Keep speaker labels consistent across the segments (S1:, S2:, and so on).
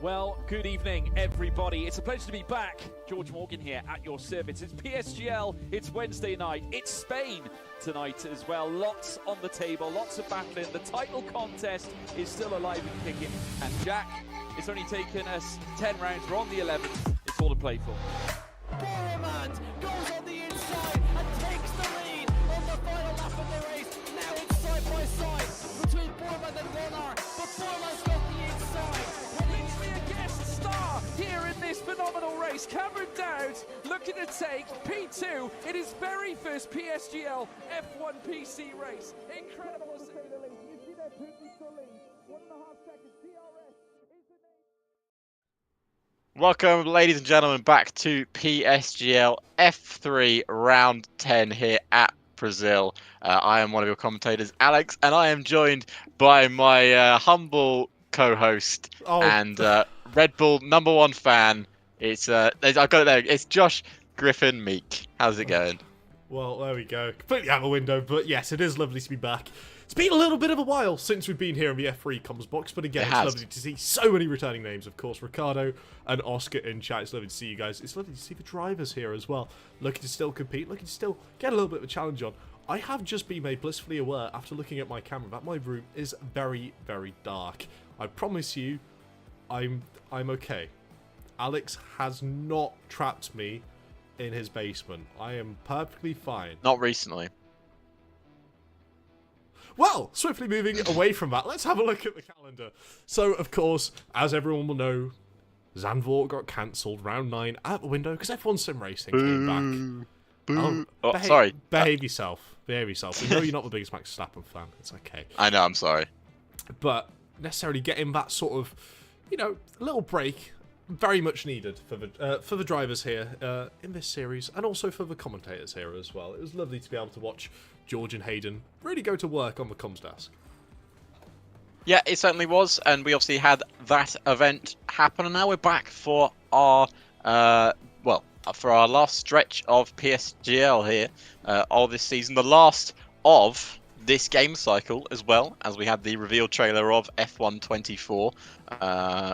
S1: Well, good evening, everybody. It's a pleasure to be back. George Morgan here at your service. It's PSGL, it's Wednesday night, it's Spain tonight as well. Lots on the table, lots of battling. The title contest is still alive and kicking. And Jack, it's only taken us 10 rounds. We're on the 11th. It's all to play for.
S2: Boromant goes on the inside and takes the lead on the final lap of the race. Now it's side by side between Boromant and Warner, but Boromant's got the inside.
S1: A guest star here in this phenomenal race. Cameron Dowd looking to take P2 in his very first PSGL F1 PC race. Incredible to say the least. You see that Putin lead. 1.5 seconds. DRS is the name.
S3: Welcome, ladies and gentlemen, back to PSGL F3 Round 10 here at Brazil. I am one of your commentators, Alex, and I am joined by my humble co-host and Red Bull #1 fan. I've got it there. It's Josh Griffin Meek. How's it going?
S4: Well, there we go. Completely out of the window, but yes, it is lovely to be back. It's been a little bit of a while since we've been here in the F3 comms box, but again, it's lovely to see so many returning names, of course. Ricardo and Oscar in chat. It's lovely to see you guys. It's lovely to see the drivers here as well. Looking to still compete, looking to still get a little bit of a challenge on. I have just been made blissfully aware, after looking at my camera, that my room is very, very dark. I promise you, I'm okay. Alex has not trapped me in his basement. I am perfectly fine.
S3: Not recently.
S4: Well, swiftly moving away from that, let's have a look at the calendar. So, of course, as everyone will know, Zandvoort got cancelled, round 9, out the window, because F1 Sim Racing came back.
S3: Boo.
S4: Sorry. Behave yourself. Behave yourself. We know you're not the biggest Max Verstappen fan. It's okay.
S3: I know, I'm sorry.
S4: But necessarily getting that sort of, little break, very much needed for the drivers here in this series, and also for the commentators here as well. It was lovely to be able to watch George and Hayden really go to work on the comms desk.
S3: Yeah, it certainly was, and we obviously had that event happen, and now we're back for our for our last stretch of PSGL here of this season, the last of this game cycle, as well as we had the reveal trailer of F1 24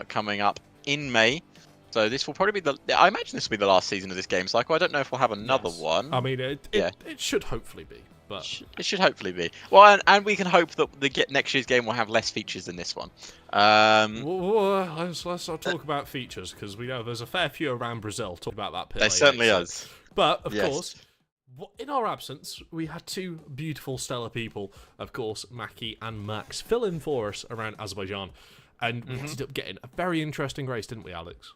S3: coming up in May. So this will probably be I imagine this will be the last season of this game cycle. I don't know if we'll have another one.
S4: I mean, it should hopefully be. But
S3: it should hopefully be. Well, and we can hope that next year's game will have less features than this one.
S4: Let's not talk about features, because we know there's a fair few around Brazil. Talk about that pit.
S3: There certainly is.
S4: But, of course, in our absence, we had two beautiful, stellar people, of course, Maki and Max, fill in for us around Azerbaijan. And we ended up getting a very interesting race, didn't we, Alex?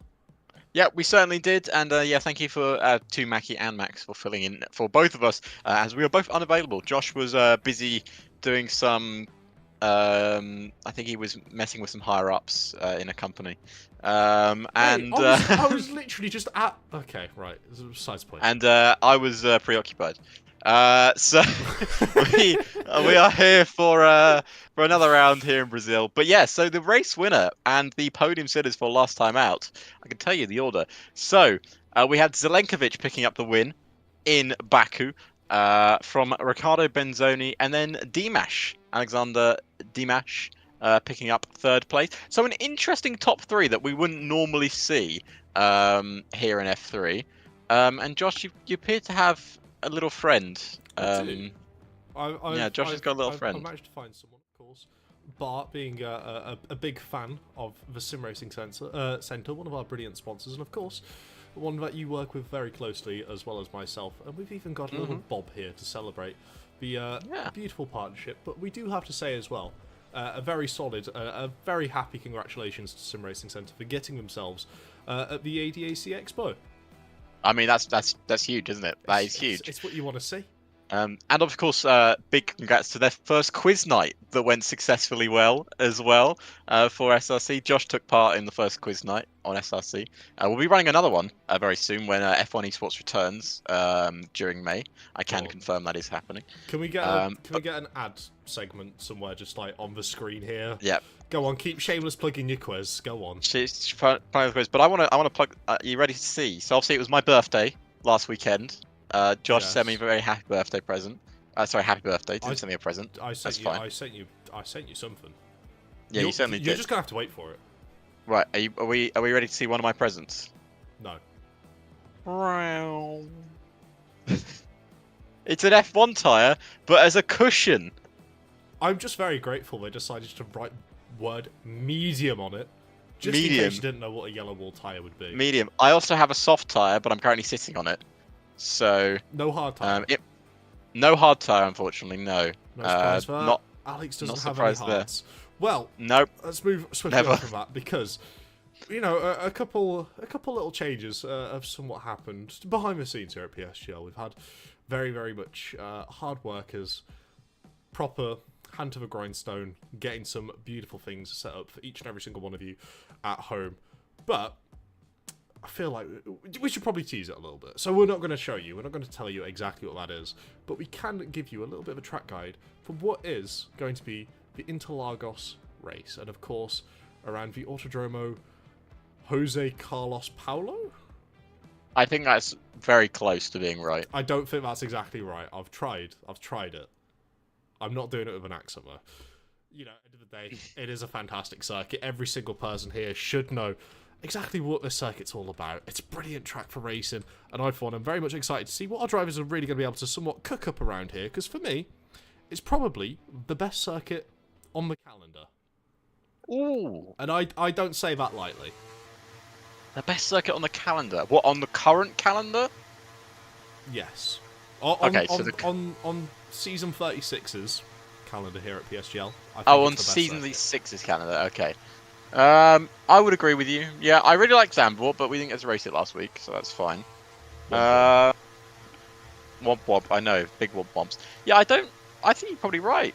S3: Yeah, we certainly did, and thank you for to Maki and Max for filling in for both of us, as we were both unavailable. Josh was busy doing some, I think he was messing with some higher ups in a company,
S4: I was literally just at. Okay, right, besides the point.
S3: And I was preoccupied. So we are here for another round here in Brazil. But yeah, so the race winner and the podium sitters for last time out, I can tell you the order. So we had Zelenkovic picking up the win in Baku from Ricardo Benzoni, and then Alexander Dimash picking up third place. So an interesting top three that we wouldn't normally see here in F3. And Josh, you appear to have a little friend. Josh has got a little friend.
S4: I managed to find someone, of course. Bart, being a big fan of the Sim Racing Centre, one of our brilliant sponsors, and of course, one that you work with very closely, as well as myself. And we've even got a little Bob here to celebrate the beautiful partnership. But we do have to say as well, a very solid, a very happy congratulations to Sim Racing Centre for getting themselves at the ADAC Expo.
S3: I mean, that's huge, isn't it? That is huge.
S4: It's what you want to see.
S3: And of course, big congrats to their first quiz night that went successfully well as well for SRC. Josh took part in the first quiz night on SRC. We'll be running another one very soon when F1 Esports returns during May. I can confirm that is happening.
S4: Can we get an ad segment somewhere, just like on the screen here?
S3: Yep.
S4: Go on, keep shameless plugging your quiz. Go on.
S3: But I want to plug. Are you ready to see? So obviously it was my birthday last weekend. Josh sent me a very happy birthday present. Sorry, happy birthday. Didn't send me a present.
S4: I sent you something.
S3: Yeah, you certainly did.
S4: You're just gonna have to wait for it.
S3: Right, are we ready to see one of my presents?
S4: No.
S3: It's an F1 tyre, but as a cushion.
S4: I'm just very grateful they decided to write word medium on it. Just in
S3: Medium.
S4: case you didn't know what a yellow wall tyre would be.
S3: Medium. I also have a soft tyre, but I'm currently sitting on it. So,
S4: No hard tyre.
S3: no hard tyre, unfortunately, no.
S4: No surprise for that.
S3: Not,
S4: Alex doesn't
S3: not
S4: have any
S3: surprised there.
S4: hards. Well,
S3: nope.
S4: let's move swiftly
S3: Never.
S4: on from that because, you know, a couple little changes have somewhat happened behind the scenes here at PSGL. We've had very, very much hard workers, proper hand to the grindstone, getting some beautiful things set up for each and every single one of you at home. But I feel like we should probably tease it a little bit. So we're not going to show you, we're not going to tell you exactly what that is, but we can give you a little bit of a track guide for what is going to be the Interlagos race. And of course, around the Autodromo Jose Carlos Paulo?
S3: I think that's very close to being right.
S4: I don't think that's exactly right. I've tried it. I'm not doing it with an accent though. You know, at the end of the day, it is a fantastic circuit. Every single person here should know exactly what this circuit's all about. It's a brilliant track for racing, and I'm very much excited to see what our drivers are really going to be able to somewhat cook up around here, because for me, it's probably the best circuit on the calendar.
S3: Ooh.
S4: And I don't say that lightly.
S3: The best circuit on the calendar? What, on the current calendar?
S4: Yes.
S3: Okay, so
S4: on season 36's calendar here at PSGL. I think
S3: Oh,
S4: it's
S3: on
S4: the best
S3: season
S4: circuit.
S3: 6's calendar, okay. I would agree with you. Yeah, I really like Zandvoort, but we didn't get to race it last week, so that's fine. Womp womp, I know, big womp womps. Yeah, I think you're probably right.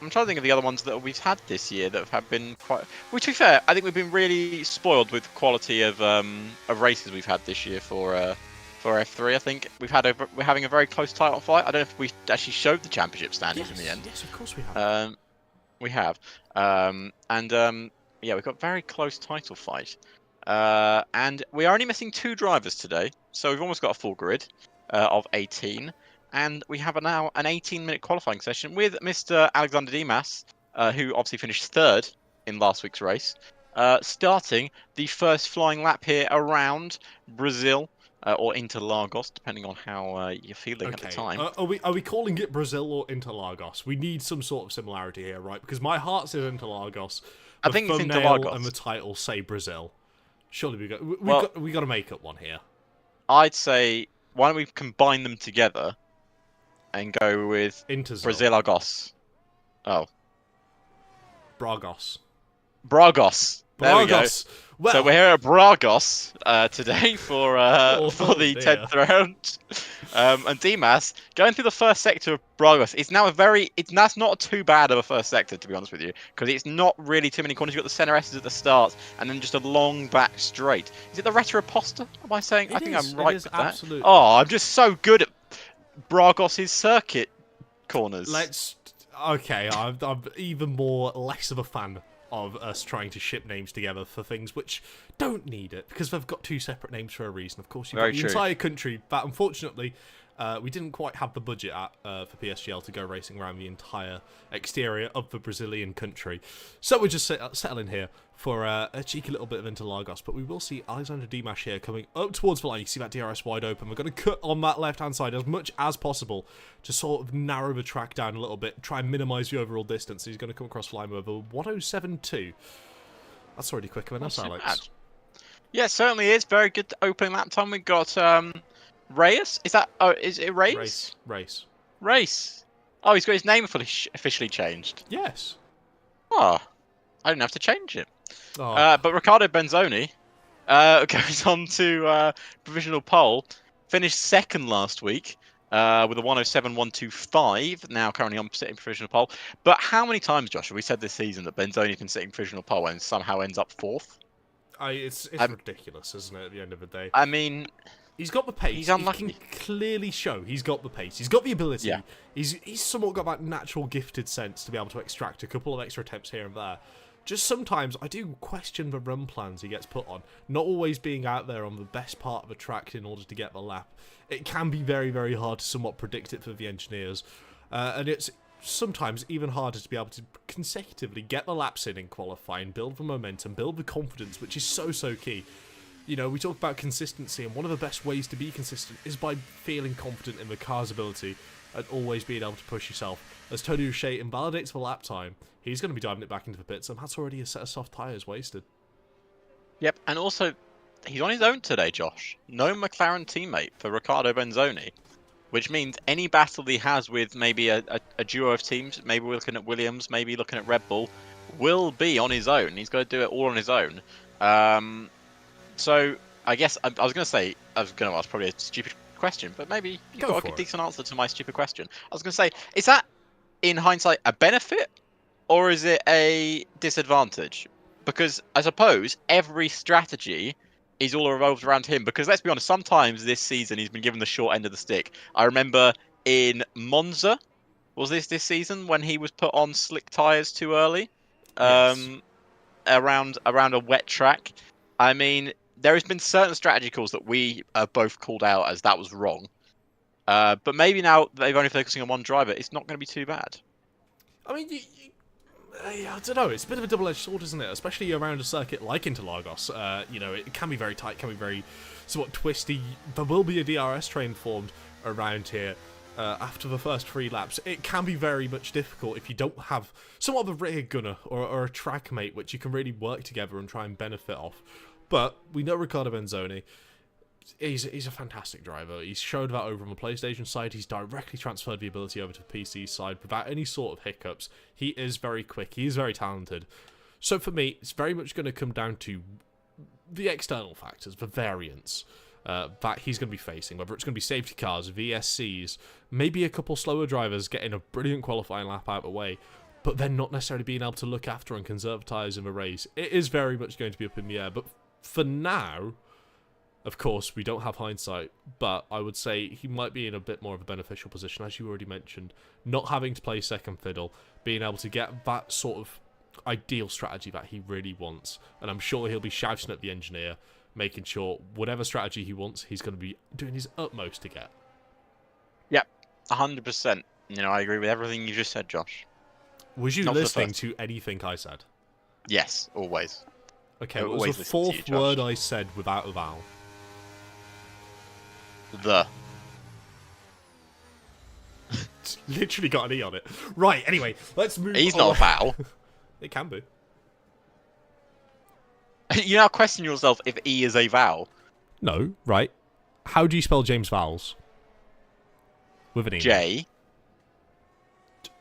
S3: I'm trying to think of the other ones that we've had this year that have been quite... Which, to be fair, I think we've been really spoiled with quality of races we've had this year for F3. I think we're having a very close title fight. I don't know if we actually showed the championship standings in the end.
S4: Yes, of course we have.
S3: We have. Yeah, we've got a very close title fight. And we are only missing 2 drivers today, so we've almost got a full grid of 18. And we have now an 18-minute qualifying session with Mr. Alexander Dimas, who obviously finished 3rd in last week's race, starting the first flying lap here around Brazil, or Interlagos, depending on how you're feeling at the time.
S4: Are we calling it Brazil or Interlagos? We need some sort of similarity here, right? Because my heart says Interlagos.
S3: I think it's
S4: thumbnail
S3: Interlagos.
S4: And the title say Brazil. Surely we got to make up one here.
S3: I'd say, why don't we combine them together and go with Brazilagos. Oh.
S4: Bragos.
S3: Bragos. There we go.
S4: Well,
S3: So we're here at Bragos today for the 10th round. And Dimas, going through the first sector of Bragos, that's not too bad of a first sector, to be honest with you, because it's not really too many corners. You've got the center S's at the start, and then just a long back straight. Is it the Retroposta? Am I saying? I think I'm right with that.
S4: Absolutely.
S3: Oh, I'm just so good at Bragos' circuit corners.
S4: Okay, I'm even more less of a fan of us trying to ship names together for things which don't need it, because they've got 2 separate names for a reason. Of course, you've got the entire country that, unfortunately, we didn't quite have the budget for PSGL to go racing around the entire exterior of the Brazilian country. So we're just settling here for a cheeky little bit of Interlagos, but we will see Alexander Dimas here coming up towards the line. You see that DRS wide open. We're going to cut on that left-hand side as much as possible to sort of narrow the track down a little bit, try and minimise the overall distance. He's going to come across flying over 107.2. That's already quicker than us, Alex.
S3: Bad. Yeah, it certainly is. Very good opening lap time. We've got Reyes. Is it Reyes? Race. Oh, he's got his name officially changed.
S4: Yes.
S3: Oh, I didn't have to change it.
S4: Oh.
S3: But Riccardo Benzoni goes on to provisional pole. Finished 2nd last week with a 107.125. Now currently on sitting provisional pole. But how many times, Josh, have we said this season that Benzoni's been sitting provisional pole and somehow ends up 4th?
S4: It's ridiculous, isn't it, at the end of the day?
S3: I mean...
S4: He's got the pace.
S3: He's unlucky.
S4: He can clearly show he's got the pace. He's got the ability.
S3: Yeah.
S4: He's somewhat got that natural gifted sense to be able to extract a couple of extra attempts here and there. Just sometimes I do question the run plans he gets put on. Not always being out there on the best part of a track in order to get the lap. It can be very, very hard to somewhat predict it for the engineers. And it's sometimes even harder to be able to consecutively get the laps in qualifying, build the momentum, build the confidence, which is so key. You know, we talk about consistency, and one of the best ways to be consistent is by feeling confident in the car's ability and always being able to push yourself. As Tony O'Shea invalidates the lap time, he's going to be driving it back into the pits, and that's already a set of soft tyres wasted.
S3: Yep, and also, he's on his own today, Josh. No McLaren teammate for Riccardo Benzoni, which means any battle he has with maybe a duo of teams, maybe we're looking at Williams, maybe looking at Red Bull, will be on his own. He's got to do it all on his own. So, I guess, I was going to ask probably a stupid question, but maybe you've got a decent answer to my stupid question. I was going to say, is that, in hindsight, a benefit, or is it a disadvantage? Because I suppose every strategy is all revolved around him. Because let's be honest, sometimes this season he's been given the short end of the stick. I remember in Monza, was this season, when he was put on slick tyres too early,
S4: Yes.
S3: around a wet track. I mean, there has been certain strategy calls that we both called out as that was wrong. But maybe now they're only focusing on one driver, it's not going to be too bad.
S4: I mean, I don't know. It's a bit of a double-edged sword, isn't it? Especially around a circuit like Interlagos. You know, it can be very tight, can be very somewhat twisty. There will be a DRS train formed around here after the first 3 laps. It can be very much difficult if you don't have somewhat of a rear gunner or a track mate which you can really work together and try and benefit off. But we know Riccardo Benzoni. He's a fantastic driver. He's showed that over on the PlayStation side. He's directly transferred the ability over to the PC side without any sort of hiccups. He is very quick. He is very talented. So for me, it's very much going to come down to the external factors, the variance that he's going to be facing. Whether it's going to be safety cars, VSCs, maybe a couple slower drivers getting a brilliant qualifying lap out of the way, but then not necessarily being able to look after and conserve tyres in the race. It is very much going to be up in the air. But for now, of course, we don't have hindsight, but I would say he might be in a bit more of a beneficial position, as you already mentioned, not having to play second fiddle, being able to get that sort of ideal strategy that he really wants. And I'm sure he'll be shouting at the engineer, making sure whatever strategy he wants, he's going to be doing his utmost to get.
S3: Yep, 100%. You know, I agree with everything you just said, Josh.
S4: Was you listening to anything I said?
S3: Yes, always.
S4: Okay, what was the fourth word I said without a vowel?
S3: The.
S4: It's literally got an E on it. Right, anyway, let's move on.
S3: He's not a vowel.
S4: It can be.
S3: You now question yourself if E is a vowel.
S4: No, right. How do you spell James Vowels? With an E.
S3: J.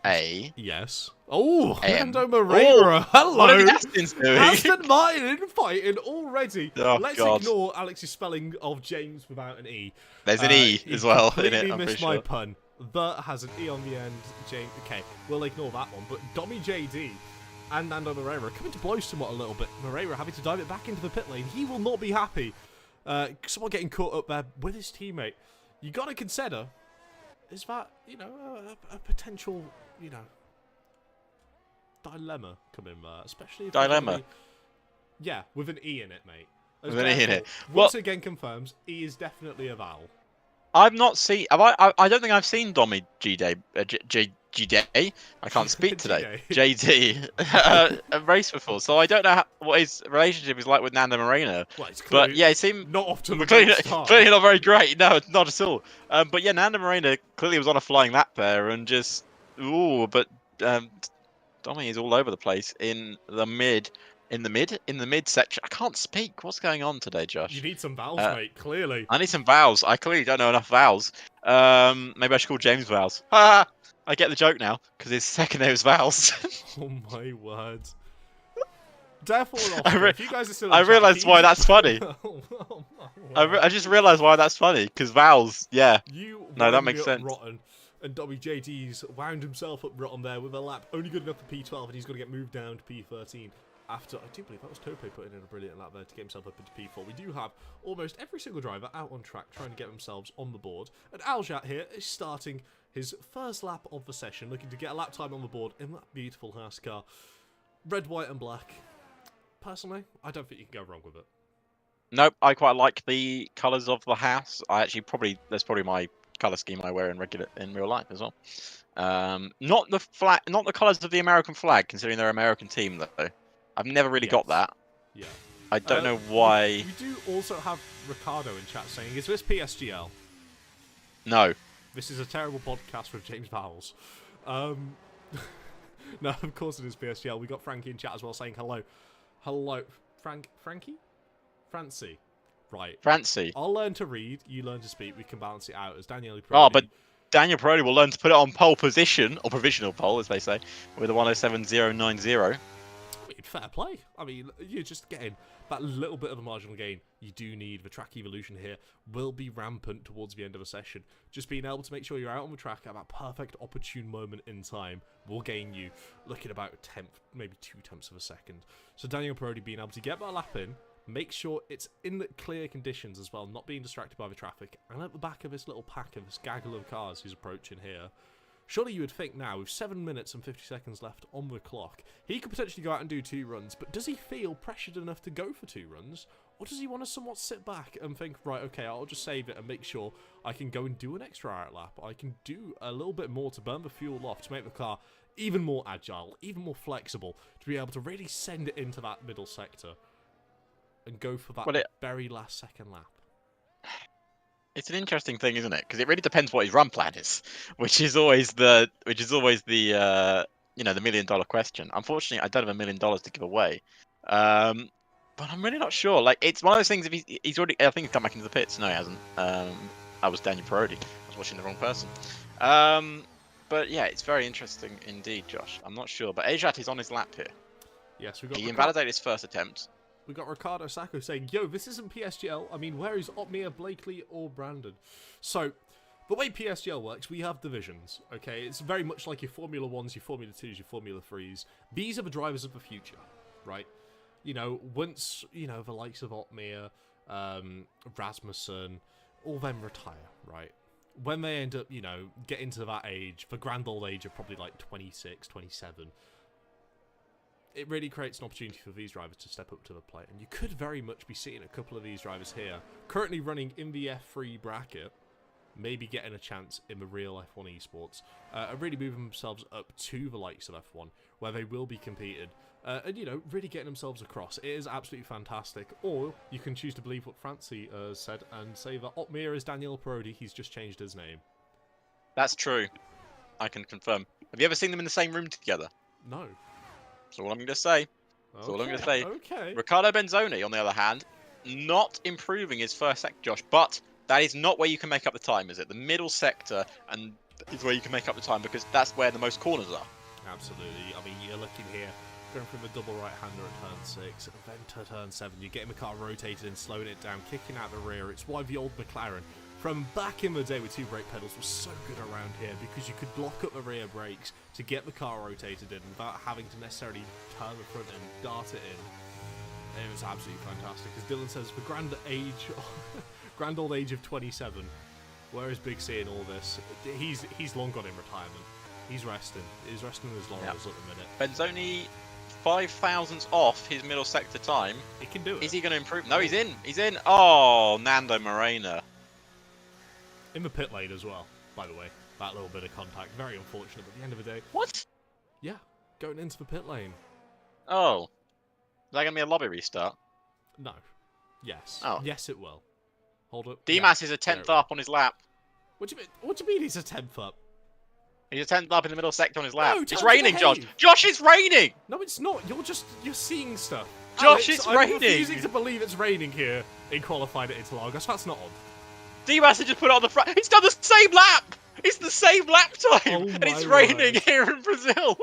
S3: A.
S4: Yes. Oh,
S3: M.
S4: Lando Moreira. Hello.
S3: What are the Astons doing?
S4: Aston Martin fighting already.
S3: Oh,
S4: Let's
S3: God.
S4: ignore Alex's spelling of James without an E.
S3: There's an E as well in it,
S4: Completely
S3: I'm
S4: missed
S3: pretty
S4: my
S3: sure.
S4: pun. The has an E on the end. James. Okay, we'll ignore that one. But Domi JD and Nando Moreira coming to blows somewhat a little bit. Moreira having to dive it back into the pit lane. He will not be happy. Someone getting caught up there with his teammate. You got to consider, is that, you know, a potential, you know, dilemma coming there, especially if
S3: Dilemma?
S4: Yeah, with an E in it, mate. As
S3: With an E in it.
S4: Once again confirms, E is definitely a vowel.
S3: I've not seen. I don't think I've seen Domi G-Day. G-Day? I can't speak today. JD. A race before, so I don't know what his relationship is like with Nando Moreno.
S4: Well, it's
S3: But yeah, it seemed
S4: not off to the
S3: clearly,
S4: great start.
S3: clearly not very great. No, not at all. But yeah, Nando Moreno clearly was on a flying lap there and just but Domi is all over the place in the mid section. I can't speak. What's going on today, Josh?
S4: You need some vowels, mate. Clearly.
S3: I need some vowels. I clearly don't know enough vowels. Maybe I should call James Vowels. Ha! I get the joke now because his second name is Vowels.
S4: Oh my word. Therefore, if you guys are still
S3: I realised why that's funny.
S4: Oh my word.
S3: I just realised why that's funny because vowels. Yeah.
S4: You
S3: No, that
S4: wound
S3: makes
S4: me up
S3: sense.
S4: rotten, and WJD's wound himself up rotten there with a lap only good enough for P12, and he's going to get moved down to P13. After, I do believe that was Tope putting in a brilliant lap there to get himself up into P4. We do have almost every single driver out on track trying to get themselves on the board. And Aljat here is starting his first lap of the session, looking to get a lap time on the board in that beautiful Haas car. Red, white and black. Personally, I don't think you can go wrong with it.
S3: Nope. I quite like the colours of the house. That's probably my color scheme I wear in real life as well. Not the colors of the American flag, considering they're an American team though. I've never really got that.
S4: Yeah.
S3: I don't know why.
S4: We do also have Ricardo in chat saying, "Is this PSGL?"
S3: No.
S4: This is a terrible podcast with James Vowles. No, of course it is PSGL. We got Frankie in chat as well saying hello. Hello, Frankie? Francie. Right.
S3: Francie.
S4: I'll learn to read, you learn to speak, we can balance it out as Daniele Prodi.
S3: Oh, but Daniel Prodi will learn to put it on pole position, or provisional pole, as they say, with a 107.090.
S4: I mean, fair play. I mean, you're just getting that little bit of a marginal gain. You do need the track evolution here. Will be rampant towards the end of a session. Just being able to make sure you're out on the track at that perfect opportune moment in time will gain you, looking about a tenth, maybe 2/10 of a second. So Daniel Prodi being able to get that lap in, make sure it's in the clear conditions as well, not being distracted by the traffic, and at the back of this little pack of this gaggle of cars who's approaching here. Surely you would think now, with 7 minutes and 50 seconds left on the clock, he could potentially go out and do 2 runs, but does he feel pressured enough to go for 2 runs? Or does he want to somewhat sit back and think, right, okay, I'll just save it and make sure I can go and do an extra out lap. I can do a little bit more to burn the fuel off, to make the car even more agile, even more flexible, to be able to really send it into that middle sector and go for that very last second lap.
S3: It's an interesting thing, isn't it? Because it really depends what his run plan is, which is always the the $1 million question. Unfortunately, I don't have $1 million to give away, but I'm really not sure. Like, it's one of those things. If he's already, I think he's come back into the pits. No, he hasn't. I was Daniel Prodi. I was watching the wrong person. But yeah, it's very interesting indeed, Josh. I'm not sure, but Ajat is on his lap here.
S4: Yes, we got.
S3: He invalidated his first attempt.
S4: We got Ricardo Sacco saying, "Yo, this isn't PSGL. I mean, where is Otmir, Blakely, or Brandon?" So, the way PSGL works, we have divisions, okay? It's very much like your Formula 1s, your Formula 2s, your Formula 3s. These are the drivers of the future, right? You know, once, the likes of Otmir, Rasmussen, all them retire, right? When they end up, getting to that age, the grand old age of probably like 26, 27, it really creates an opportunity for these drivers to step up to the plate. And you could very much be seeing a couple of these drivers here, currently running in the F3 bracket, maybe getting a chance in the real F1 esports, and really moving themselves up to the likes of F1, where they will be competed, and, really getting themselves across. It is absolutely fantastic. Or you can choose to believe what Francie said and say that Otmir is Daniel Prodi, he's just changed his name.
S3: That's true. I can confirm. Have you ever seen them in the same room together?
S4: No.
S3: That's all I'm going to say. That's all I'm going to say.
S4: Okay.
S3: Ricardo Benzoni, on the other hand, not improving his first sector, Josh, but that is not where you can make up the time, is it? The middle sector and is where you can make up the time, because that's where the most corners are.
S4: Absolutely. I mean, you're looking here, going from the double right-hander at turn 6, then to turn 7. You're getting the car rotated and slowing it down, kicking out the rear. It's why the old McLaren, from back in the day with 2 brake pedals, was so good around here, because you could block up the rear brakes to get the car rotated in without having to necessarily turn the front and dart it in. It was absolutely fantastic. As Dylan says, the grand old age of 27. Where is Big C in all this? He's long gone in retirement. He's resting. He's resting his laurels at the minute.
S3: Benzoni 5 thousandths off his middle sector time.
S4: He can do it.
S3: Is he going to improve? No, he's in. He's in. Oh, Nando Morena.
S4: In the pit lane as well, by the way. That little bit of contact. Very unfortunate, but at the end of the day...
S3: What?
S4: Yeah, going into the pit lane.
S3: Oh. Is that going to be a lobby restart?
S4: No. Yes.
S3: Oh.
S4: Yes, it will. Hold up.
S3: Dimas
S4: yeah,
S3: is a 10th up on his lap.
S4: What do you mean he's a 10th up?
S3: He's a 10th up in the middle sector on his lap.
S4: No,
S3: it's raining, Josh. Josh, it's raining!
S4: No, it's not. You're seeing stuff.
S3: Josh,
S4: Alex,
S3: it's
S4: I'm
S3: raining!
S4: I'm refusing to believe it's raining here in qualified at Interlagos. That's not odd.
S3: Dimas has just put it on the front. He's done the same lap! It's the same lap time!
S4: Oh
S3: and it's
S4: my
S3: raining
S4: word.
S3: here in Brazil!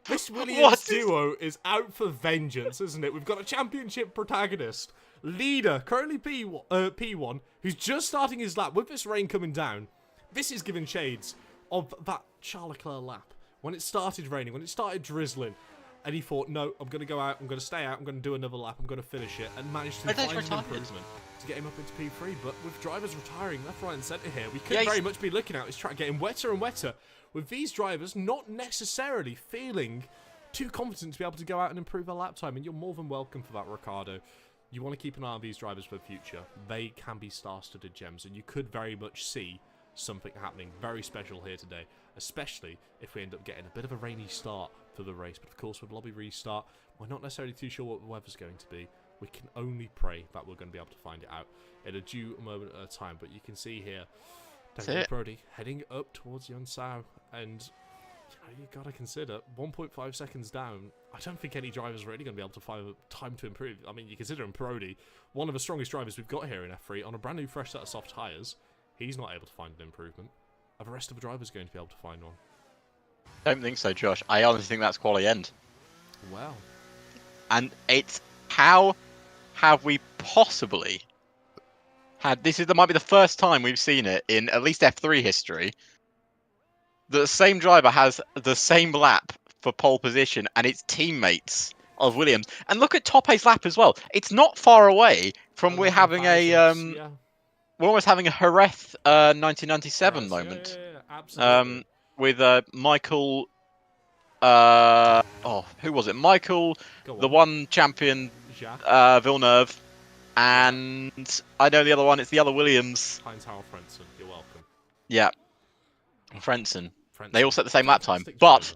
S4: This Williams duo is out for vengeance, isn't it? We've got a championship protagonist, leader, currently P1, who's just starting his lap with this rain coming down. This is giving shades of that Charles Leclerc lap. When it started raining, when it started drizzling, and he thought, no, I'm going to go out, I'm going to stay out, I'm going to do another lap, I'm going to finish it, and managed to find an improvement to get him up into P3. But with drivers retiring left, right and centre here, we could very much be looking at this track getting wetter and wetter, with these drivers not necessarily feeling too confident to be able to go out and improve their lap time. And you're more than welcome for that, Ricardo. You want to keep an eye on these drivers for the future. They can be star-studded gems, and you could very much see something happening very special here today, especially if we end up getting a bit of a rainy start for the race. But of course, with lobby restart, we're not necessarily too sure what the weather's going to be. We can only pray that we're going to be able to find it out in a due moment at a time. But you can see here, Daniel Brody heading up towards Yonsao, and you got to consider 1.5 seconds down. I don't think any driver's really going to be able to find time to improve. I mean, you consider him Brody, one of the strongest drivers we've got here in F3 on a brand new fresh set of soft tyres. He's not able to find an improvement. Are the rest of the drivers going to be able to find one?
S3: Don't think so, Josh. I honestly think that's quali end.
S4: Well,
S3: and it's how have we possibly had this? Might be the first time we've seen it in at least F3 history. The same driver has the same lap for pole position, and it's teammates of Williams. And look at top 8's lap as well. It's not far away from we're having we're almost having a Jerez 1997 moment.
S4: Yeah, absolutely.
S3: With Michael. Who was it? Michael, the one champion, Villeneuve, and I know the other one. It's the other Williams.
S4: Heinz-Harald Frentzen. You're welcome.
S3: Yeah, Frentzen. They all set the same lap time, but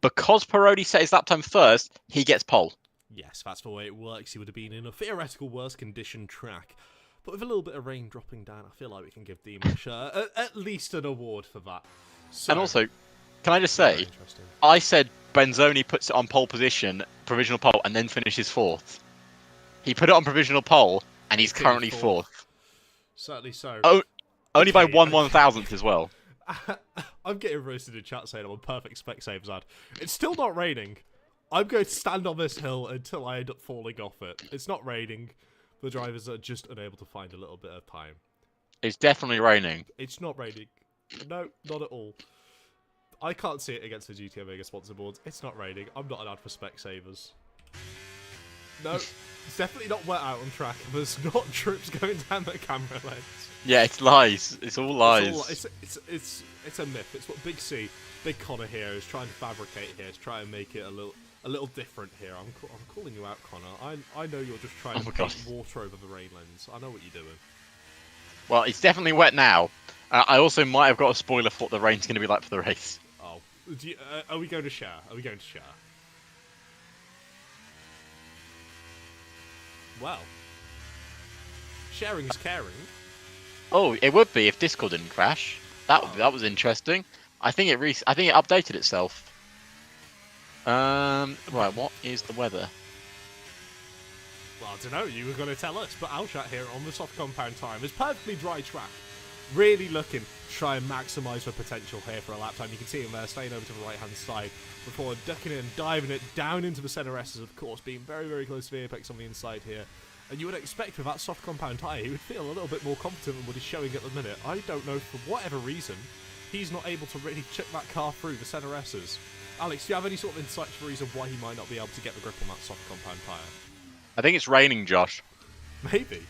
S3: because Parodi set his lap time first, he gets pole.
S4: Yes, that's the way it works. He would have been in a theoretical worse condition track. But with a little bit of rain dropping down, I feel like we can give Dimash at least an award for that. So,
S3: and also, can I just say, I said Benzoni puts it on pole position, provisional pole, and then finishes 4th. He put it on provisional pole, and he's currently 4th.
S4: Certainly so.
S3: Only by 1/1000th as well.
S4: I'm getting roasted in chat saying I'm a perfect spec saves ad. It's still not raining. I'm going to stand on this hill until I end up falling off it. It's not raining. The drivers are just unable to find a little bit of time.
S3: It's definitely raining.
S4: It's not raining. No, not at all. I can't see it against the GT Omega sponsor boards. It's not raining. I'm not an ad for spec savers. No, it's definitely not wet out on track. There's not trips going down the camera lens.
S3: Yeah, it's lies. It's all lies.
S4: It's a myth. It's what Big Connor here is trying to fabricate here to try and make it a little different here. I'm calling you out, Connor. I know you're just trying to paint water over the rain lens. I know what you're doing.
S3: Well, it's definitely wet now. I also might have got a spoiler for what the rain's going to be like for the race.
S4: Oh, are we going to share? Are we going to share? Well, sharing is caring.
S3: Oh, it would be if Discord didn't crash. That was interesting. I think it updated itself. Right, what is the weather?
S4: Well, I don't know. You were going to tell us, but Alshat here on the soft compound time is perfectly dry track. Really looking to try and maximise the potential here for a lap time. You can see him there staying over to the right-hand side before ducking it and diving it down into the centre S's, of course, being very, very close to the apex on the inside here. And you would expect with that soft compound tyre, he would feel a little bit more confident than what he's showing at the minute. I don't know, for whatever reason, he's not able to really chip that car through the centre S's. Alex, do you have any sort of insight for the reason why he might not be able to get the grip on that soft compound tyre?
S3: I think it's raining, Josh.
S4: Maybe.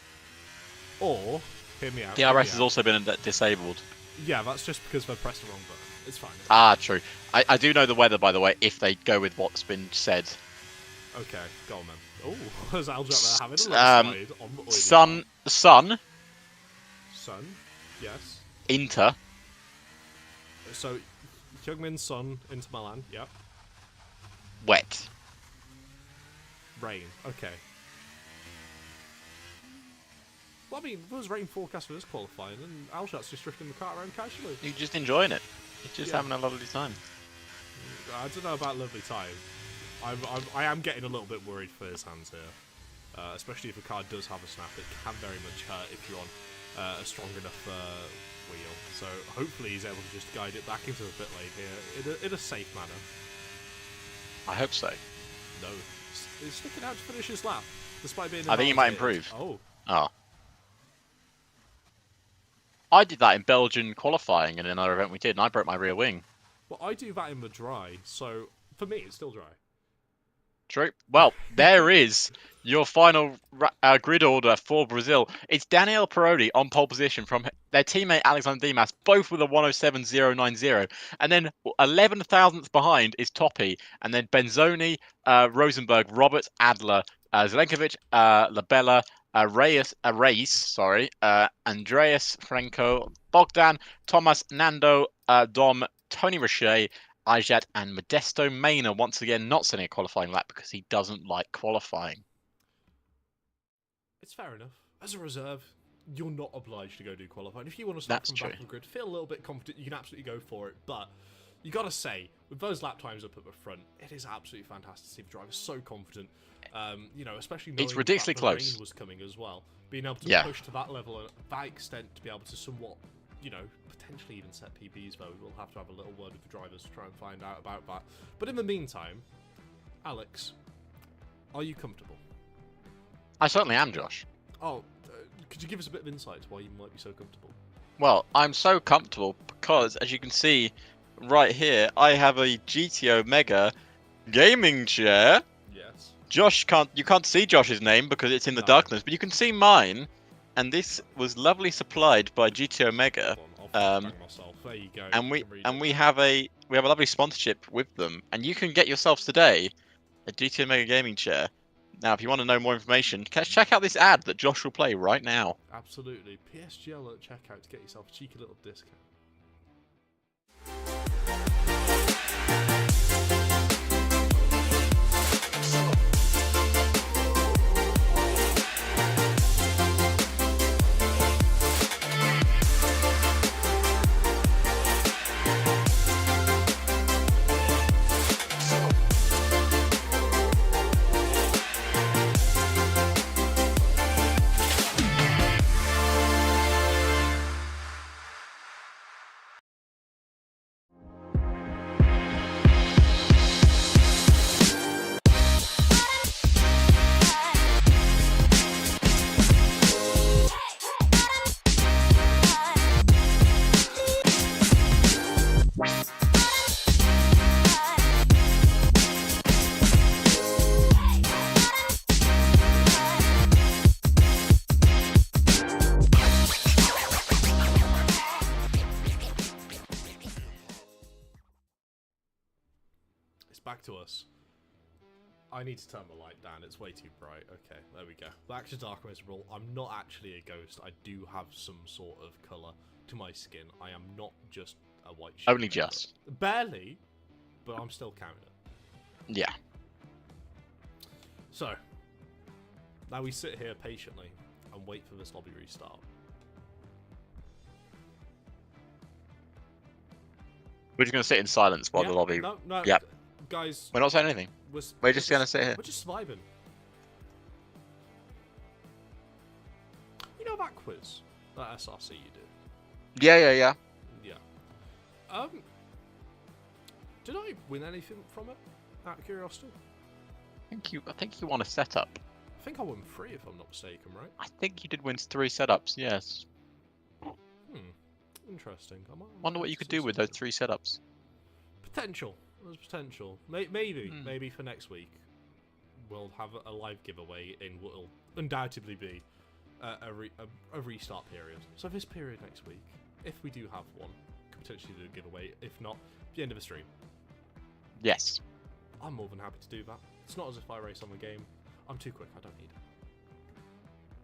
S4: Or, hear me out.
S3: DRS has also been disabled.
S4: Yeah, that's just because they've pressed the wrong button. It's fine.
S3: Ah, true. I do know the weather, by the way, if they go with what's been said.
S4: Okay, go on then. Oh, there's Aljat there having a slide on the oily
S3: Sun,
S4: yes.
S3: Inter.
S4: So, Hyungmin's Sun into Milan, yep.
S3: Wet.
S4: Rain, okay. Well, I mean, there was rain forecast for this qualifying, and Alshat's just drifting the car around casually.
S3: You're just enjoying it. You're just having a lovely time.
S4: I don't know about lovely time. I am getting a little bit worried for his hands here. Especially if a car does have a snap, it can very much hurt if you're on a strong enough wheel. So hopefully he's able to just guide it back into the pit lane here in a safe manner.
S3: I hope so.
S4: No, he's sticking out to finish his lap, despite being.
S3: I think he might improve.
S4: Oh.
S3: I did that in Belgian qualifying in another event we did, and I broke my rear wing.
S4: Well, I do that in the dry, so for me it's still dry.
S3: True. Well, there is your final grid order for Brazil. It's Daniel Parodi on pole position from their teammate Alexander Dimas, both with a 107.090. And then 11,000th behind is Toppy. And then Benzoni, Rosenberg, Robert Adler, Zelenkovic, Labella, Andreas Franco, Bogdan, Thomas, Nando, Dom, Tony Richet, Ajat, and Modesto Maynor. Once again, not sending a qualifying lap because he doesn't like qualifying.
S4: It's fair enough. As a reserve, you're not obliged to go do qualifying. If you want to start from back of the grid, feel a little bit confident, you can absolutely go for it. But you got to say, with those lap times up at the front, it is absolutely fantastic to see the drivers so confident. You know, especially knowing
S3: It's ridiculously
S4: that the
S3: close.
S4: rain was coming as well. Being able to push to that level and that extent to be able to somewhat, you know, potentially even set PBs, though. We'll have to have a little word with the drivers to try and find out about that. But in the meantime, Alex, are you comfortable?
S3: I certainly am, Josh.
S4: Oh, could you give us a bit of insight to why you might be so comfortable?
S3: Well, I'm so comfortable because, as you can see right here, I have a GTO Mega gaming chair.
S4: Yes.
S3: You can't see Josh's name because it's in the darkness, but you can see mine. And this was lovely supplied by GTO Mega.
S4: Myself. There you go.
S3: And we have a lovely sponsorship with them. And you can get yourself today a GTO Mega gaming chair. Now, if you want to know more information, check out this ad that Josh will play right now.
S4: Absolutely. PSGL at checkout to get yourself a cheeky little discount. Back to us. I need to turn the light down. It's way too bright. Okay, there we go. Back to Dark Miserable. I'm not actually a ghost. I do have some sort of colour to my skin. I am not just a white sheet.
S3: Only just.
S4: Barely, but I'm still counting it.
S3: Yeah.
S4: So, now we sit here patiently and wait for this lobby restart.
S3: We're just going to sit in silence while the lobby...
S4: No,
S3: yep.
S4: Guys...
S3: We're not saying anything. We're just going to sit here.
S4: We're just vibing. You know that quiz? That SRC you did?
S3: Yeah.
S4: Yeah. Did I win anything from it? Out of curiosity?
S3: I think you won a setup.
S4: I think I won 3 if I'm not mistaken, right?
S3: I think you did win 3 setups, yes.
S4: Interesting. I
S3: wonder what you could do with those 3 setups.
S4: Potential. There's potential. Maybe for next week, we'll have a live giveaway in what will undoubtedly be a restart period. So this period next week, if we do have one, could potentially do a giveaway. If not, the end of the stream.
S3: Yes.
S4: I'm more than happy to do that. It's not as if I race on the game. I'm too quick. I don't need it.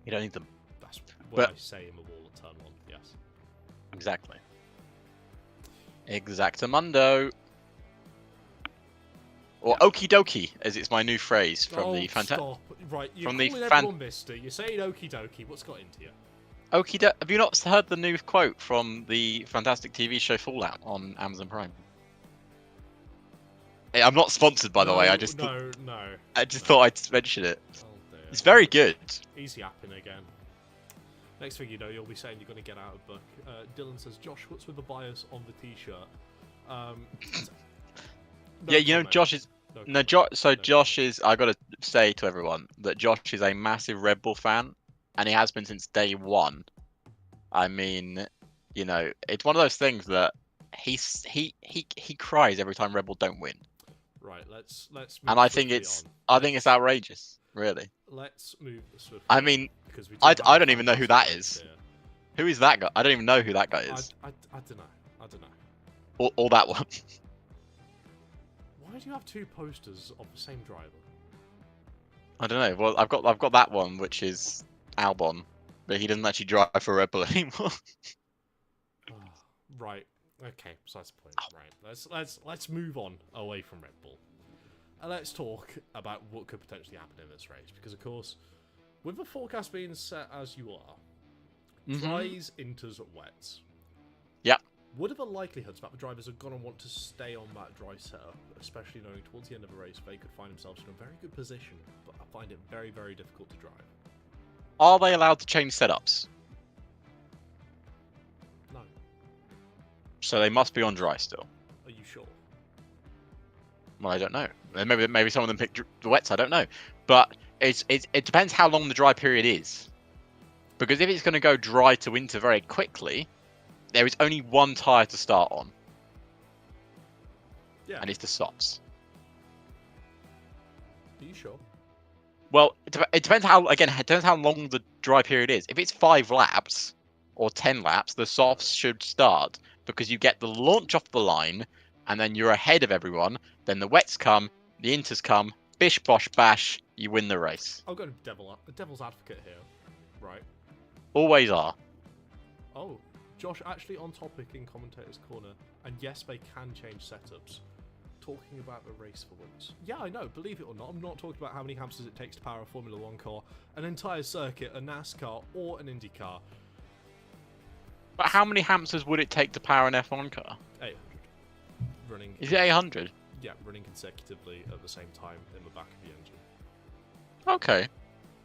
S3: You don't need them.
S4: That's what I say in the wall at turn 1. Yes.
S3: Exactly. Exactamundo. Or okie dokie, as it's my new phrase from the fantastic.
S4: Right, you're calling everyone Mister. You're saying okie dokie. What's got into you?
S3: Have you not heard the new quote from the fantastic TV show Fallout on Amazon Prime? Hey, I'm not sponsored, by the way. I just thought I'd mention it.
S4: Oh dear.
S3: It's very good.
S4: Easy apping again. Next thing you know, you'll be saying you're going to get out of book. Dylan says, Josh, what's with the bias on the t-shirt?
S3: Yeah, you know, Josh is... Josh is... I got to say to everyone that Josh is a massive Red Bull fan, and he has been since day 1. I mean, you know, it's one of those things that he cries every time Red Bull don't win.
S4: Right, let's move
S3: and I think it's outrageous, really.
S4: Let's move swiftly.
S3: I mean, I don't even know who that is. Here. Who is that guy? I don't even know who that guy is.
S4: I don't know.
S3: Or that one.
S4: Why do you have 2 posters of the same driver?
S3: I don't know. Well, I've got that one, which is Albon, but he doesn't actually drive for Red Bull anymore.
S4: Right. Okay. Besides the point. Right. Let's move on away from Red Bull, and let's talk about what could potentially happen in this race. Because of course, with the forecast being set as you are, dries, inters, wets.
S3: Yep.
S4: What are the likelihoods that the drivers are going to want to stay on that dry setup, especially knowing towards the end of the race they could find themselves in a very good position, but I find it very, very difficult to drive?
S3: Are they allowed to change setups?
S4: No.
S3: So they must be on dry still.
S4: Are you sure?
S3: Well, I don't know. Maybe some of them pick the wets. I don't know, but it depends how long the dry period is. Because if it's going to go dry to winter very quickly, there is only one tyre to start on.
S4: Yeah.
S3: And it's the softs.
S4: Are you sure?
S3: Well, it depends how long the dry period is. If it's 5 laps or 10 laps, the softs should start because you get the launch off the line, and then you're ahead of everyone. Then the wets come, the inters come, bish bosh bash, you win the race.
S4: I'll go to devil's advocate here, right?
S3: Always are.
S4: Oh, Josh, actually on topic in commentator's corner, and yes, they can change setups. Talking about the race for once. Yeah, I know, believe it or not, I'm not talking about how many hamsters it takes to power a Formula 1 car, an entire circuit, a NASCAR, or an Indy car.
S3: But how many hamsters would it take to power an F1 car?
S4: 800. Running.
S3: Is it 800?
S4: Yeah, running consecutively at the same time in the back of the engine.
S3: Okay.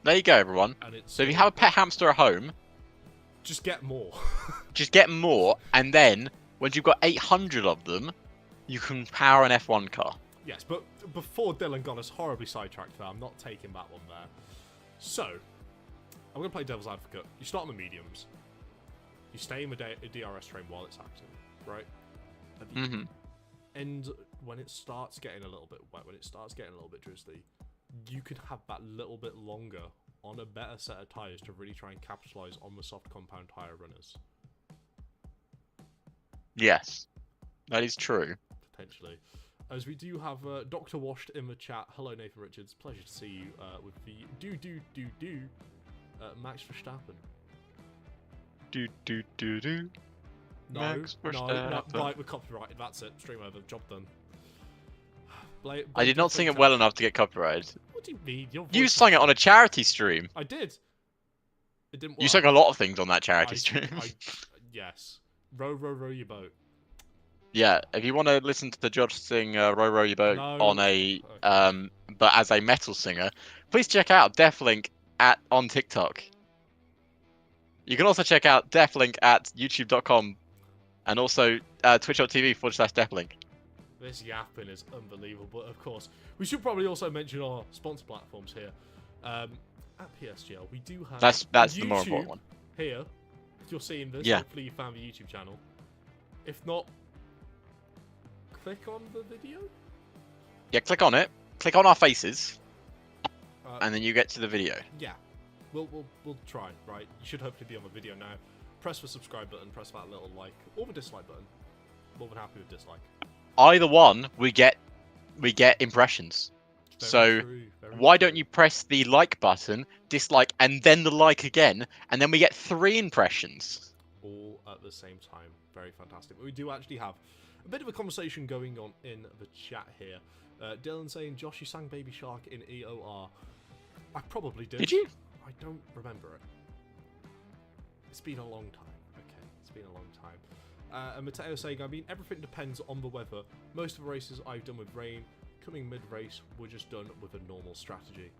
S3: There you go, everyone.
S4: And it's
S3: So if you have a pet hamster at home,
S4: just get more.
S3: just get more, and then, once you've got 800 of them, you can power an F1 car.
S4: Yes, but before Dylan got us horribly sidetracked there, I'm not taking that one there. So, I'm going to play devil's advocate. You start on the mediums. You stay in the DRS train while it's active, right? At the end, when it starts getting a little bit wet, when it starts getting a little bit drizzly, you can have that little bit longer on a better set of tyres to really try and capitalise on the soft compound tyre runners.
S3: Yes, that is true.
S4: Potentially. As we do have Dr. Washed in the chat. Hello, Nathan Richards. Pleasure to see you with the Max Verstappen. No,
S3: Max
S4: no,
S3: Verstappen.
S4: right, we're copyrighted. That's it. Stream over. Job done.
S3: I did not sing it well enough to get copyrighted.
S4: What do you mean? Your
S3: You
S4: voice
S3: sang it on a charity stream.
S4: I did. It didn't work.
S3: You sang a lot of things on that charity stream.
S4: Yes. Row, row, row your boat.
S3: Yeah, if you want to listen to the judge sing "Row Row Your Boat" on a but as a metal singer, please check out Deathlink on TikTok. You can also check out Deathlink at youtube.com and also twitch.tv/Deathlink.
S4: This yapping is unbelievable, but of course, we should probably also mention our sponsor platforms here. At PSGL, we do have
S3: That's
S4: YouTube
S3: the more important one.
S4: Here, if you're seeing this,
S3: Yeah.
S4: hopefully you found the YouTube channel. If not, click on the video.
S3: Yeah, click on it. Click on our faces, and then you get to the video.
S4: Yeah, we'll try. Right, you should hopefully be on the video now. Press the subscribe button. Press that little like or the dislike button. More than happy with dislike.
S3: Either one, we get impressions.
S4: Very
S3: So
S4: true, very
S3: why
S4: true.
S3: don't you press the like button, dislike, and then the like again, and then we get 3 impressions.
S4: All at the same time? Very fantastic. But we do actually have a bit of a conversation going on in the chat here. Dylan saying, Josh, you sang Baby Shark in EOR. I probably did.
S3: Did you?
S4: I don't remember it. It's been a long time. Okay, it's been a long time. And Mateo saying, I mean, everything depends on the weather. Most of the races I've done with rain, coming mid-race, were just done with a normal strategy.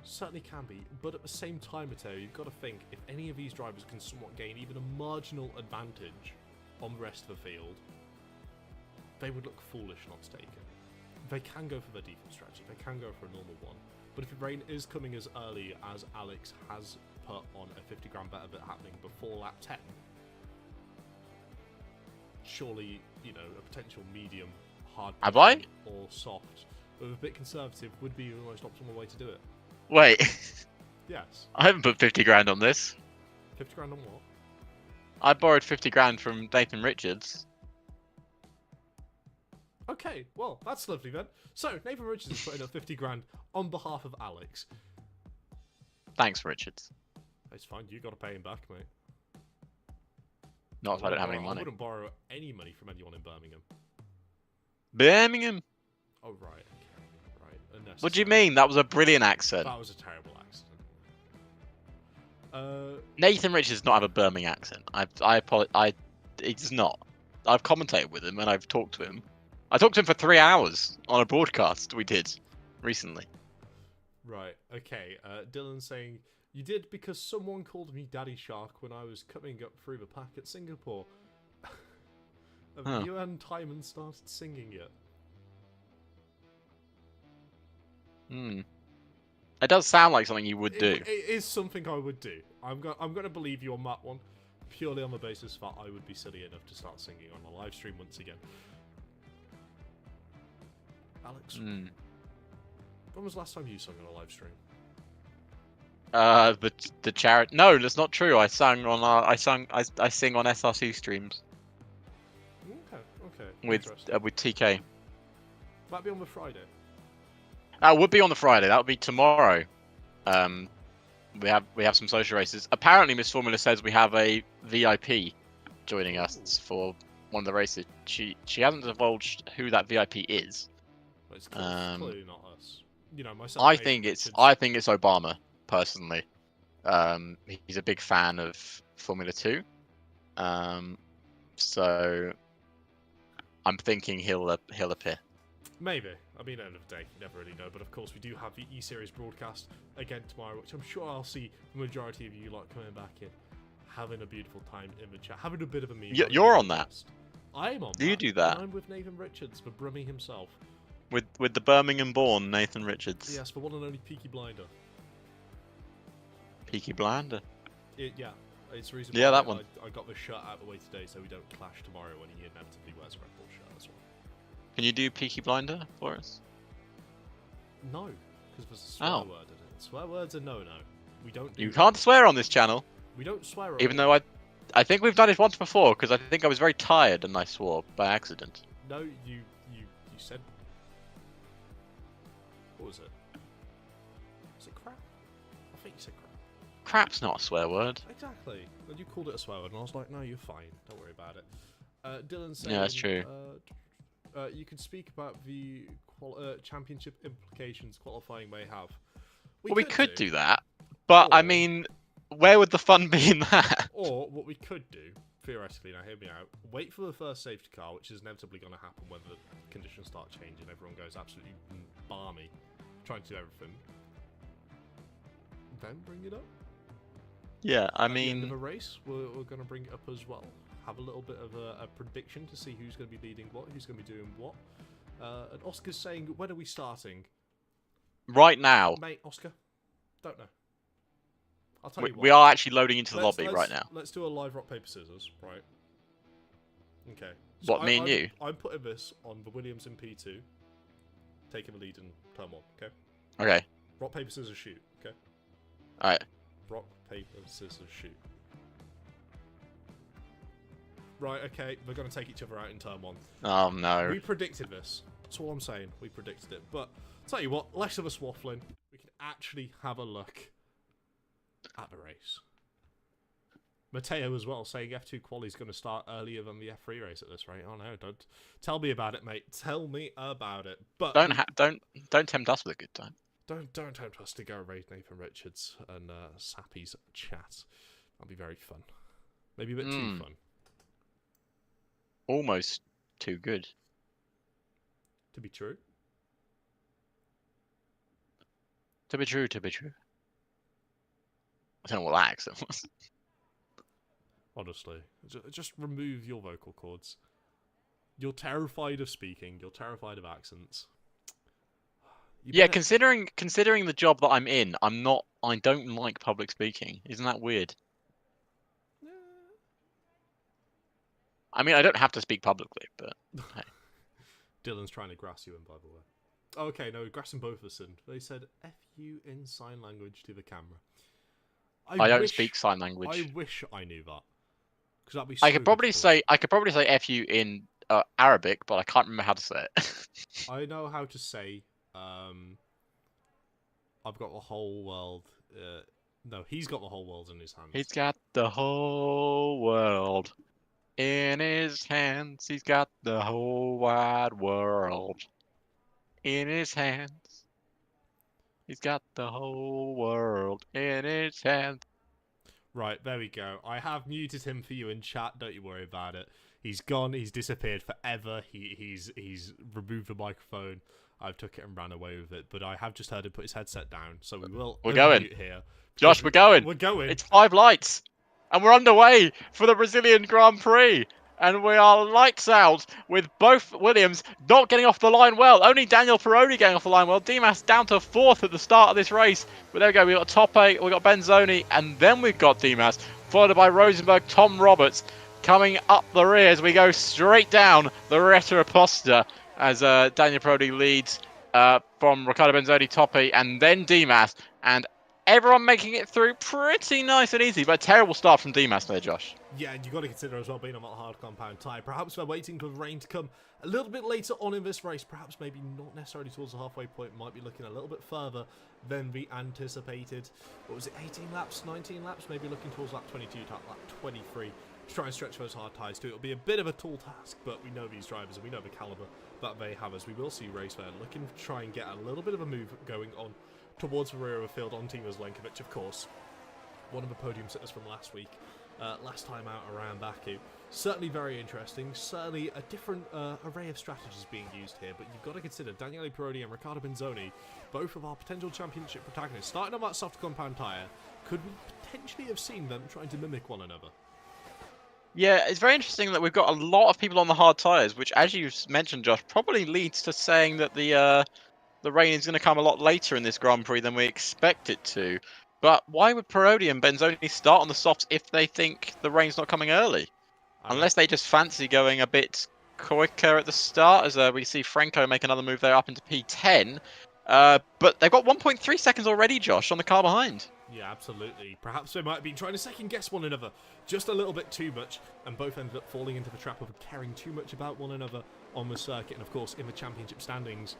S4: Certainly can be, but at the same time, Mateo, you've got to think, if any of these drivers can somewhat gain even a marginal advantage on the rest of the field, they would look foolish not to take it. They can go for their default strategy, they can go for a normal one, but if the rain is coming as early as Alex has put on a 50 grand bet of it happening before lap 10, surely, you know, a potential medium, hard
S3: Have I?
S4: or soft, but a bit conservative would be the most optimal way to do it.
S3: Wait,
S4: Yes.
S3: I haven't put 50 grand on this.
S4: 50 grand on what?
S3: I borrowed 50 grand from Nathan Richards.
S4: Okay, well, that's lovely then. So, Nathan Richards is putting up 50 grand on behalf of Alex.
S3: Thanks, Richards.
S4: It's fine. You got to pay him back, mate.
S3: Not if I don't have any
S4: I
S3: money.
S4: wouldn't borrow any money from anyone in Birmingham.
S3: Birmingham.
S4: Oh right, okay, right.
S3: What do you
S4: Unnecessary.
S3: mean? That was a brilliant accent.
S4: That was a terrible accident.
S3: Nathan Richards does not have a Birmingham accent. He does not. I've commentated with him and I've talked to him. I talked to him for 3 hours on a broadcast we did recently.
S4: Right, okay. Dylan's saying, you did because someone called me Daddy Shark when I was coming up through the pack at Singapore. Have you and Timon started singing yet?
S3: It does sound like something you would do.
S4: It is something I would do. I'm going to believe you on that one, purely on the basis that I would be silly enough to start singing on a live stream once again. Alex, when was the last time you sung on a live stream?
S3: The charity. No, that's not true. I sing on SRC streams
S4: Okay.
S3: with TK.
S4: Might be on the Friday.
S3: That would be on the Friday. That would be tomorrow. We have some social races. Apparently, Miss Formula says we have a VIP joining us for one of the races. She hasn't divulged who that VIP is.
S4: But it's clearly not us. You know, myself.
S3: I think it's Obama personally. He's a big fan of Formula 2. So I'm thinking he'll appear.
S4: Maybe. I mean, at the end of the day, you never really know. But of course, we do have the E-Series broadcast again tomorrow, which I'm sure I'll see the majority of you like coming back in, having a beautiful time in the chat, having a bit of a meme.
S3: You're on that.
S4: I'm on.
S3: Do you do that?
S4: And I'm with Nathan Richards, the Brummie himself.
S3: With the Birmingham-born Nathan Richards.
S4: Yes, the one and only Peaky Blinder.
S3: Peaky Blinder.
S4: Yeah, it's the reason.
S3: Yeah,
S4: why
S3: that one.
S4: I got the shirt out of the way today, so we don't clash tomorrow when he inevitably wears a Red Bull shirt as well.
S3: Can you do Peaky Blinder for us?
S4: No, because there's a swear word in it. Swear words are no-no. We don't.
S3: You can't swear on this channel.
S4: We don't swear.
S3: Even though I think we've done it once before, because I think I was very tired and I swore by accident.
S4: No, you said. What was it? Was it crap? I think you said crap.
S3: Crap's not a swear word.
S4: Exactly. And you called it a swear word, and I was like, no, you're fine. Don't worry about it. Dylan saying.
S3: Yeah, that's true.
S4: You could speak about the championship implications qualifying may have.
S3: We could do that, but I mean, where would the fun be in that?
S4: Or what we could do, theoretically, now hear me out, wait for the first safety car, which is inevitably going to happen when the conditions start changing, everyone goes absolutely balmy, trying to do everything. Then bring it up.
S3: Yeah, I
S4: At the end
S3: mean,
S4: of a race, we're going to bring it up as well. Have a little bit of a prediction to see who's going to be leading what, who's going to be doing what. And Oscar's saying, when are we starting?
S3: right now,
S4: Mate, Oscar, don't know. I'll tell you what.
S3: we are actually loading into the lobby right now.
S4: Let's do a live rock, paper, scissors, right? Okay.
S3: What, me and you?
S4: I'm putting this on the Williams in P2, taking the lead in turn 1, okay?
S3: Okay,
S4: Rock, paper, scissors, shoot, okay?
S3: alright.
S4: Rock, paper, scissors, shoot. Right, okay, we're going to take each other out in turn 1.
S3: Oh no.
S4: We predicted this. That's all I'm saying. We predicted it. But, tell you what, less of us waffling. We can actually have a look at the race. Mateo as well, saying F2 quali is going to start earlier than the F3 race at this rate. Oh no, don't tell me about it, mate. Tell me about it. But
S3: Don't tempt us with a good time.
S4: don't tempt us to go raid Nathan Richards and Sappy's chat. That'll be very fun. Maybe a bit too fun.
S3: Almost too good.
S4: To be true.
S3: To be true, to be true. I don't know what that accent was.
S4: Honestly, just remove your vocal cords. You're terrified of speaking. You're terrified of accents.
S3: Yeah, considering the job that I'm in, I don't like public speaking. Isn't that weird? I mean, I don't have to speak publicly, but hey.
S4: Dylan's trying to grass you in, by the way. Okay, no, grassing both of us in. They said F you in sign language to the camera.
S3: I don't speak sign language.
S4: I wish I knew that. Because that'd be
S3: I could probably say F you in Arabic, but I can't remember how to say it.
S4: I know how to say I've got the whole world No, he's got the whole world in his hands.
S3: He's got the whole world in his hands. He's got the whole wide world in his hands. He's got the whole world in his hands.
S4: Right, there we go. I have muted him for you in chat. Don't you worry about it. He's gone. He's disappeared forever. He's removed the microphone. I've took it and ran away with it. But I have just heard him put his headset down. So
S3: We're going.
S4: Here.
S3: Josh, we're going.
S4: We're going.
S3: It's 5 lights. And we're underway for the Brazilian Grand Prix. And we are lights out with both Williams not getting off the line well. Only Daniel Peroni getting off the line well. Dimas down to 4th at the start of this race. But there we go. We've got Tope, we've got Benzoni, and then we've got Dimas, followed by Rosenberg, Tom Roberts coming up the rear as we go straight down the Retta Aposta as Daniel Peroni leads from Riccardo Benzoni, Tope, and then Dimas. And everyone making it through pretty nice and easy, but a terrible start from Dimas there, Josh.
S4: Yeah, and you've got to consider as well being on that hard compound tyre. Perhaps we're waiting for the rain to come a little bit later on in this race. Perhaps maybe not necessarily towards the halfway point. Might be looking a little bit further than we anticipated. What was it, 18 laps, 19 laps? Maybe looking towards lap 22 to lap 23. To try and stretch those hard tyres too. It'll be a bit of a tall task, but we know these drivers and we know the calibre that they have, as we will see Racefair looking to try and get a little bit of a move going on towards the rear of the field on Timo Zlenkovic, of course. One of the podium sitters from last week, last time out around Baku. Certainly very interesting, certainly a different array of strategies being used here, but you've got to consider Daniele Peroni and Riccardo Benzoni, both of our potential championship protagonists, starting on that soft compound tyre. Could we potentially have seen them trying to mimic one another?
S3: Yeah, it's very interesting that we've got a lot of people on the hard tyres, which, as you mentioned, Josh, probably leads to saying that the rain is going to come a lot later in this Grand Prix than we expect it to. But why would Peroni and Benzoni start on the softs if they think the rain's not coming early? Unless they just fancy going a bit quicker at the start, as we see Franco make another move there up into P10. But they've got 1.3 seconds already, Josh, on the car behind.
S4: Yeah, absolutely. Perhaps they might have been trying to second-guess one another just a little bit too much, and both ended up falling into the trap of caring too much about one another on the circuit, and of course in the championship standings,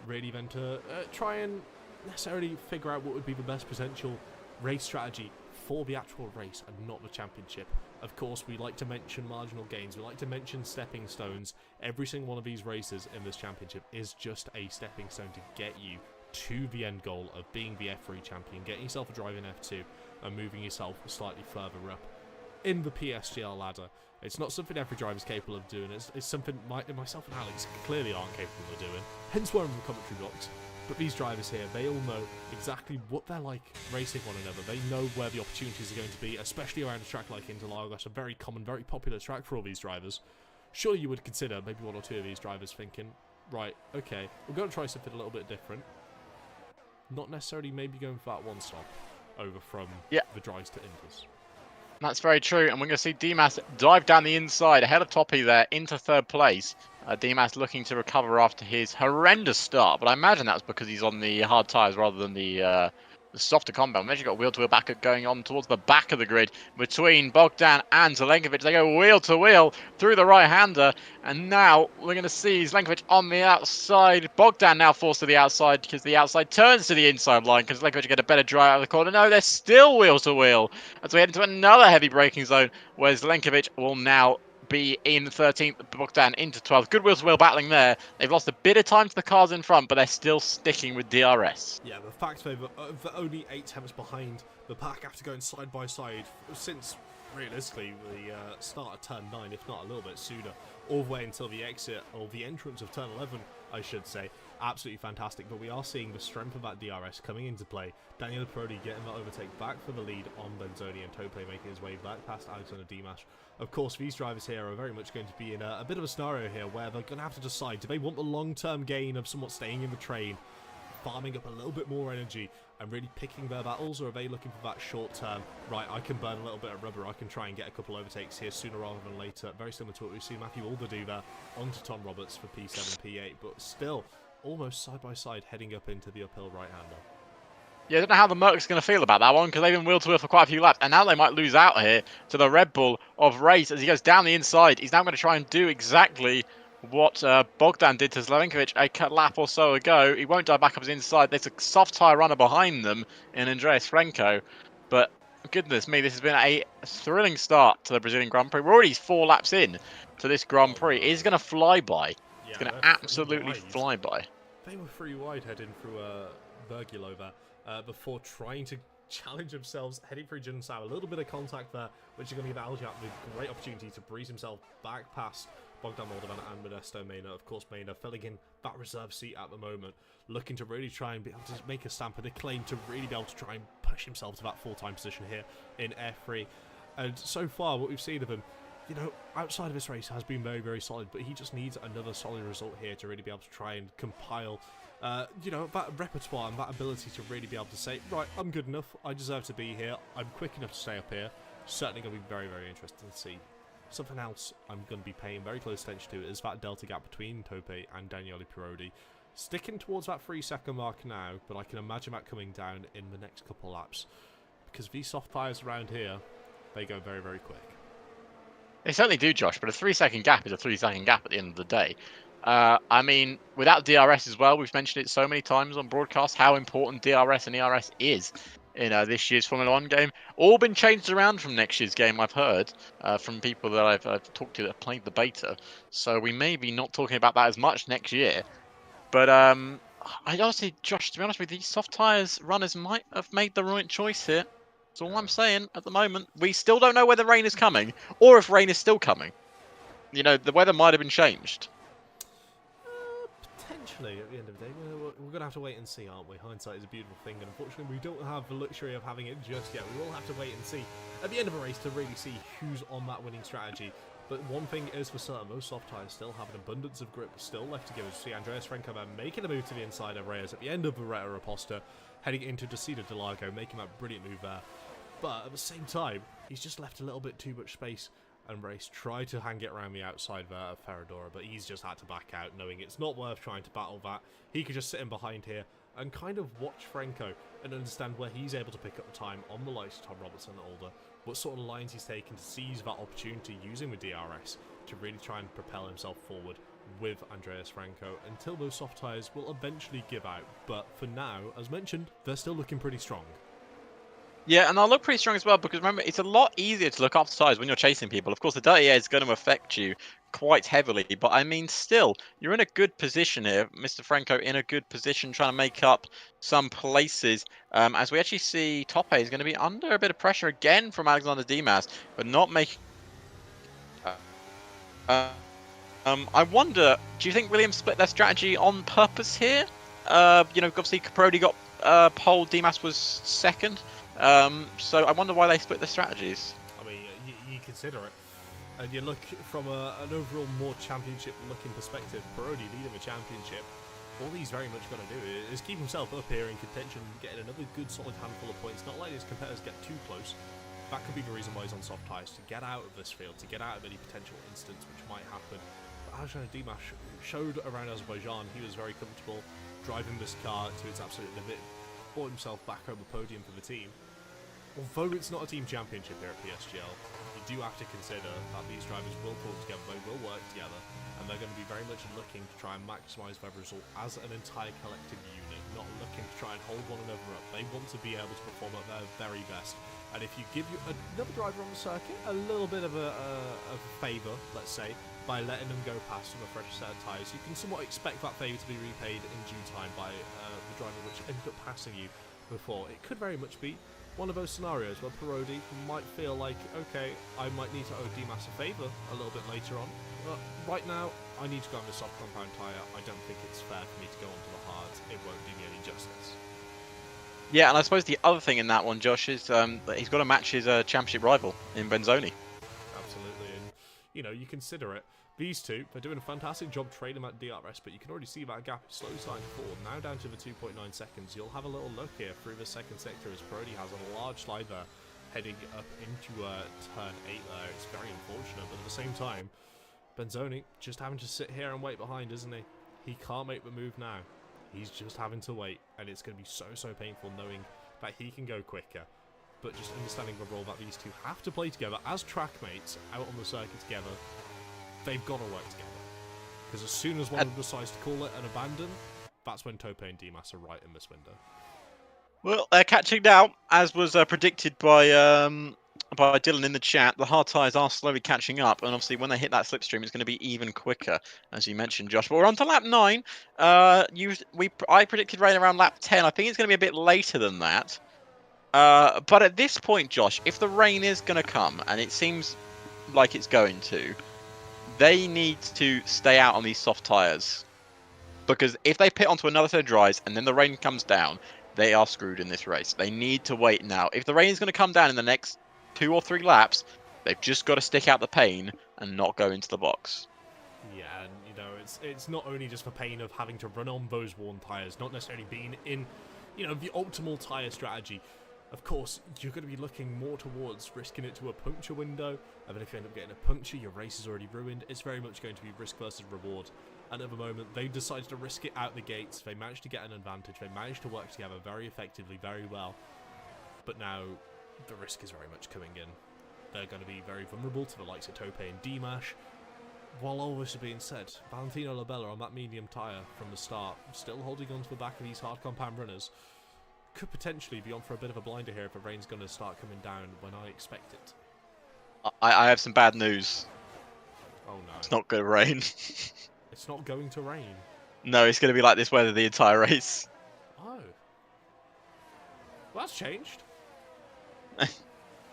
S4: really then to try and necessarily figure out what would be the best potential race strategy for the actual race and not the championship. Of course, we like to mention marginal gains, we like to mention stepping stones. Every single one of these races in this championship is just a stepping stone to get you to the end goal of being the F3 champion, getting yourself a drive in F2 and moving yourself slightly further up in the PSGL ladder. It's not something every driver is capable of doing. It's something myself and Alex clearly aren't capable of doing. Hence we're in the commentary box. But these drivers here, they all know exactly what they're like racing one another. They know where the opportunities are going to be, especially around a track like Interlagos, a very common, very popular track for all these drivers. Sure, you would consider maybe one or two of these drivers thinking, right, okay, we're going to try something a little bit different. Not necessarily maybe going for that one stop over from the dries to Inters.
S3: That's very true, and we're going to see Dimas dive down the inside ahead of Toppy there into 3rd place. Dimas looking to recover after his horrendous start, but I imagine that's because he's on the hard tyres rather than the softer compound. We've actually got wheel-to-wheel back going on towards the back of the grid between Bogdan and Zelenkovic. They go wheel-to-wheel through the right-hander, and now we're going to see Zelenkovic on the outside. Bogdan now forced to the outside because the outside turns to the inside line because Zelenkovic get a better drive out of the corner. No, they're still wheel-to-wheel as we head into another heavy braking zone where Zelenkovic will now be in 13th, Bogdan into 12th. Good wheel-to-wheel battling there. They've lost a bit of time to the cars in front, but they're still sticking with DRS.
S4: Yeah, the fact they're only 8 tenths behind the pack after going side by side since, realistically, the start of turn 9, if not a little bit sooner, all the way until the exit, or the entrance of turn 11, I should say. Absolutely fantastic, but we are seeing the strength of that DRS coming into play. Daniel Peroni getting that overtake back for the lead on Benzoni, and Tope making his way back past Alexander Dimas. Of course, these drivers here are very much going to be in a bit of a scenario here where they're going to have to decide, do they want the long-term gain of somewhat staying in the train, farming up a little bit more energy and really picking their battles, or are they looking for that short term, right, I can burn a little bit of rubber, I can try and get a couple overtakes here sooner rather than later. Very similar to what we've seen Matthew Alder do there onto Tom Roberts for P7, P8, but still almost side by side heading up into the uphill right-hander.
S3: Yeah, I don't know how the Merc's going to feel about that one because they've been wheel-to-wheel for quite a few laps, and now they might lose out here to the Red Bull of race as he goes down the inside. He's now going to try and do exactly what Bogdan did to Zelenkovic a lap or so ago. He won't dive back up his inside. There's a soft tyre runner behind them in Andreas Franco. But goodness me, this has been a thrilling start to the Brazilian Grand Prix. We're already 4 laps in to this Grand Prix. It's going to fly by. It's going to absolutely fly by.
S4: They were 3 wide heading through Bergulo there before trying to challenge themselves, heading through Jinsao. A little bit of contact there, which is going to give Aljat the great opportunity to breeze himself back past Bogdan Moldovan and Modesto Mena. Of course, Mena filling in that reserve seat at the moment, looking to really try and be able to make a stamp and a claim to really be able to try and push himself to that full-time position here in F3. And so far, what we've seen of him, you know, outside of this race has been very, very solid, but he just needs another solid result here to really be able to try and compile, you know, that repertoire and that ability to really be able to say, right, I'm good enough, I deserve to be here, I'm quick enough to stay up here. Certainly going to be very, very interesting to see. Something else I'm going to be paying very close attention to is that delta gap between Tope and Daniele Pirodi. Sticking towards that 3-second mark now, but I can imagine that coming down in the next couple laps. Because these soft tyres around here, they go very, very quick.
S3: They certainly do, Josh, but a 3-second gap is a 3-second gap at the end of the day. I mean, without DRS as well, we've mentioned it so many times on broadcast, how important DRS and ERS is in this year's Formula 1 game. All been changed around from next year's game, I've heard, from people that I've talked to that have played the beta. So we may be not talking about that as much next year. But I honestly, Josh, to be honest with you, these soft tyres runners might have made the right choice here. That's all I'm saying at the moment. We still don't know whether rain is coming, or if rain is still coming. You know, the weather might have been changed.
S4: Potentially, at the end of the day, we're going to have to wait and see, aren't we? Hindsight is a beautiful thing, and unfortunately we don't have the luxury of having it just yet. We will have to wait and see at the end of a race to really see who's on that winning strategy. But one thing is for certain, those soft tyres still have an abundance of grip still left to give us. See Andreas Franco making a move to the inside of Reyes at the end of Beretta Raposta, heading into Decido de Largo, making that brilliant move there. But at the same time, he's just left a little bit too much space, and Race tried to hang it around the outside there of Ferradora, but he's just had to back out, knowing it's not worth trying to battle that. He could just sit in behind here and kind of watch Franco and understand where he's able to pick up the time on the likes of Tom Robertson and Alder, what sort of lines he's taken to seize that opportunity using the DRS to really try and propel himself forward with Andreas Franco until those soft tyres will eventually give out. But for now, as mentioned, they're still looking pretty strong.
S3: Yeah, and they'll look pretty strong as well, because remember, it's a lot easier to look after tyres when you're chasing people. Of course, the dirty air is going to affect you quite heavily, but I mean, still, you're in a good position here. Mr. Franco in a good position, trying to make up some places, as we actually see Tope is going to be under a bit of pressure again from Alexander Dimas, but not making... I wonder, do you think Williams split their strategy on purpose here? You know, obviously, Caprodi got pole, Dimas was second. So I wonder why they split the strategies.
S4: I mean, you consider it, and you look from an overall more championship-looking perspective. Parodi leading the championship. All he's very much got to do is keep himself up here in contention, getting another good solid handful of points. Not letting his competitors get too close. That could be the reason why he's on soft tyres, to get out of this field, to get out of any potential instance which might happen. But Alexander Dimas showed around Azerbaijan he was very comfortable driving this car to its absolute limit, brought himself back home the podium for the team. Although it's not a team championship here at PSGL, you do have to consider that these drivers will pull together, they will work together, and they're going to be very much looking to try and maximise their result as an entire collective unit, not looking to try and hold one another up. They want to be able to perform at their very best. And if you give another driver on the circuit a little bit of a favour, let's say, by letting them go past with a fresh set of tyres, you can somewhat expect that favour to be repaid in due time by the driver which ended up passing you before. It could very much be one of those scenarios where Parodi might feel like, okay, I might need to owe Dimas a favour a little bit later on. But right now, I need to go on the soft compound tyre. I don't think it's fair for me to go onto the hard. It won't do me any justice.
S3: Yeah, and I suppose the other thing in that one, Josh, is that he's got to match his championship rival in Benzoni.
S4: Absolutely, and you know, you consider it. These two, they're doing a fantastic job trading at DRS, but you can already see that gap is slowly starting to fall. Now down to the 2.9 seconds. You'll have a little look here through the second sector as Brody has a large slide there, heading up into turn 8 there. It's very unfortunate, but at the same time, Benzoni just having to sit here and wait behind, isn't he? He can't make the move now. He's just having to wait, and it's going to be so painful knowing that he can go quicker. But just understanding the role that these two have to play together as track mates out on the circuit together, they've got to work together. Because as soon as one of them decides to call it and abandon, that's when Tope and Dimas are right in this window.
S3: Well, catching now, as was predicted by Dylan in the chat, the hard tyres are slowly catching up, and obviously when they hit that slipstream, it's going to be even quicker, as you mentioned, Josh. But we're on to lap 9. I predicted rain around lap 10. I think it's going to be a bit later than that. But at this point, Josh, if the rain is going to come, and it seems like it's going to, they need to stay out on these soft tyres. Because if they pit onto another set of dries and then the rain comes down, they are screwed in this race. They need to wait now. If the rain is going to come down in the next 2 or 3 laps, they've just got to stick out the pain and not go into the box.
S4: Yeah, and it's not only just for pain of having to run on those worn tyres, not necessarily being in, the optimal tyre strategy. Of course, you're going to be looking more towards risking it to a puncture window, and then if you end up getting a puncture, your race is already ruined. It's very much going to be risk versus reward. And at the moment, they decided to risk it out the gates. They managed to get an advantage. They managed to work together very effectively, very well. But now, the risk is very much coming in. They're going to be very vulnerable to the likes of Tope and Dimash. While all this is being said, Valentino Labella on that medium tyre from the start, still holding on to the back of these hard compound runners, could potentially be on for a bit of a blinder here if the rain's going to start coming down when I expect it.
S3: I have some bad news.
S4: Oh no.
S3: It's not going to rain.
S4: It's not going to rain.
S3: No, it's going to be like this weather the entire race.
S4: Oh. Well, that's changed.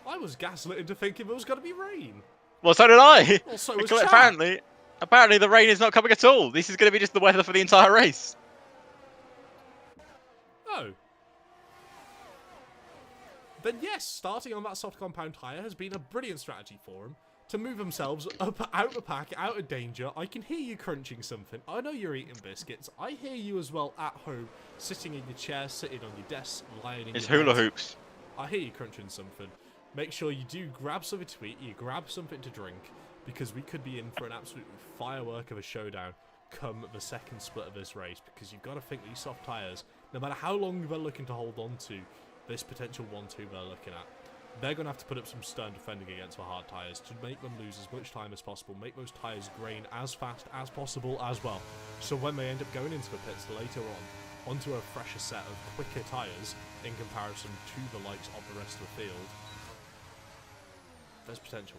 S4: I was gaslit into thinking it was going to be rain.
S3: Well, so did I.
S4: Well, so was
S3: Apparently the rain is not coming at all. This is going to be just the weather for the entire race.
S4: Oh. Then yes, starting on that soft compound tyre has been a brilliant strategy for them to move themselves up out the pack, out of danger. I can hear you crunching something. I know you're eating biscuits. I hear you as well at home, sitting in your chair, sitting on your desk, lying in
S3: It's
S4: your
S3: hula
S4: bed.
S3: hoops.
S4: I hear you crunching something. Make sure you do grab something to eat, you grab something to drink, because we could be in for an absolute firework of a showdown come the second split of this race, because you've got to think these soft tyres, no matter how long they're looking to hold on to this potential 1-2 they're looking at, they're going to have to put up some stern defending against the hard tyres to make them lose as much time as possible, make those tyres grain as fast as possible as well. So when they end up going into the pits later on, onto a fresher set of quicker tyres in comparison to the likes of the rest of the field, there's potential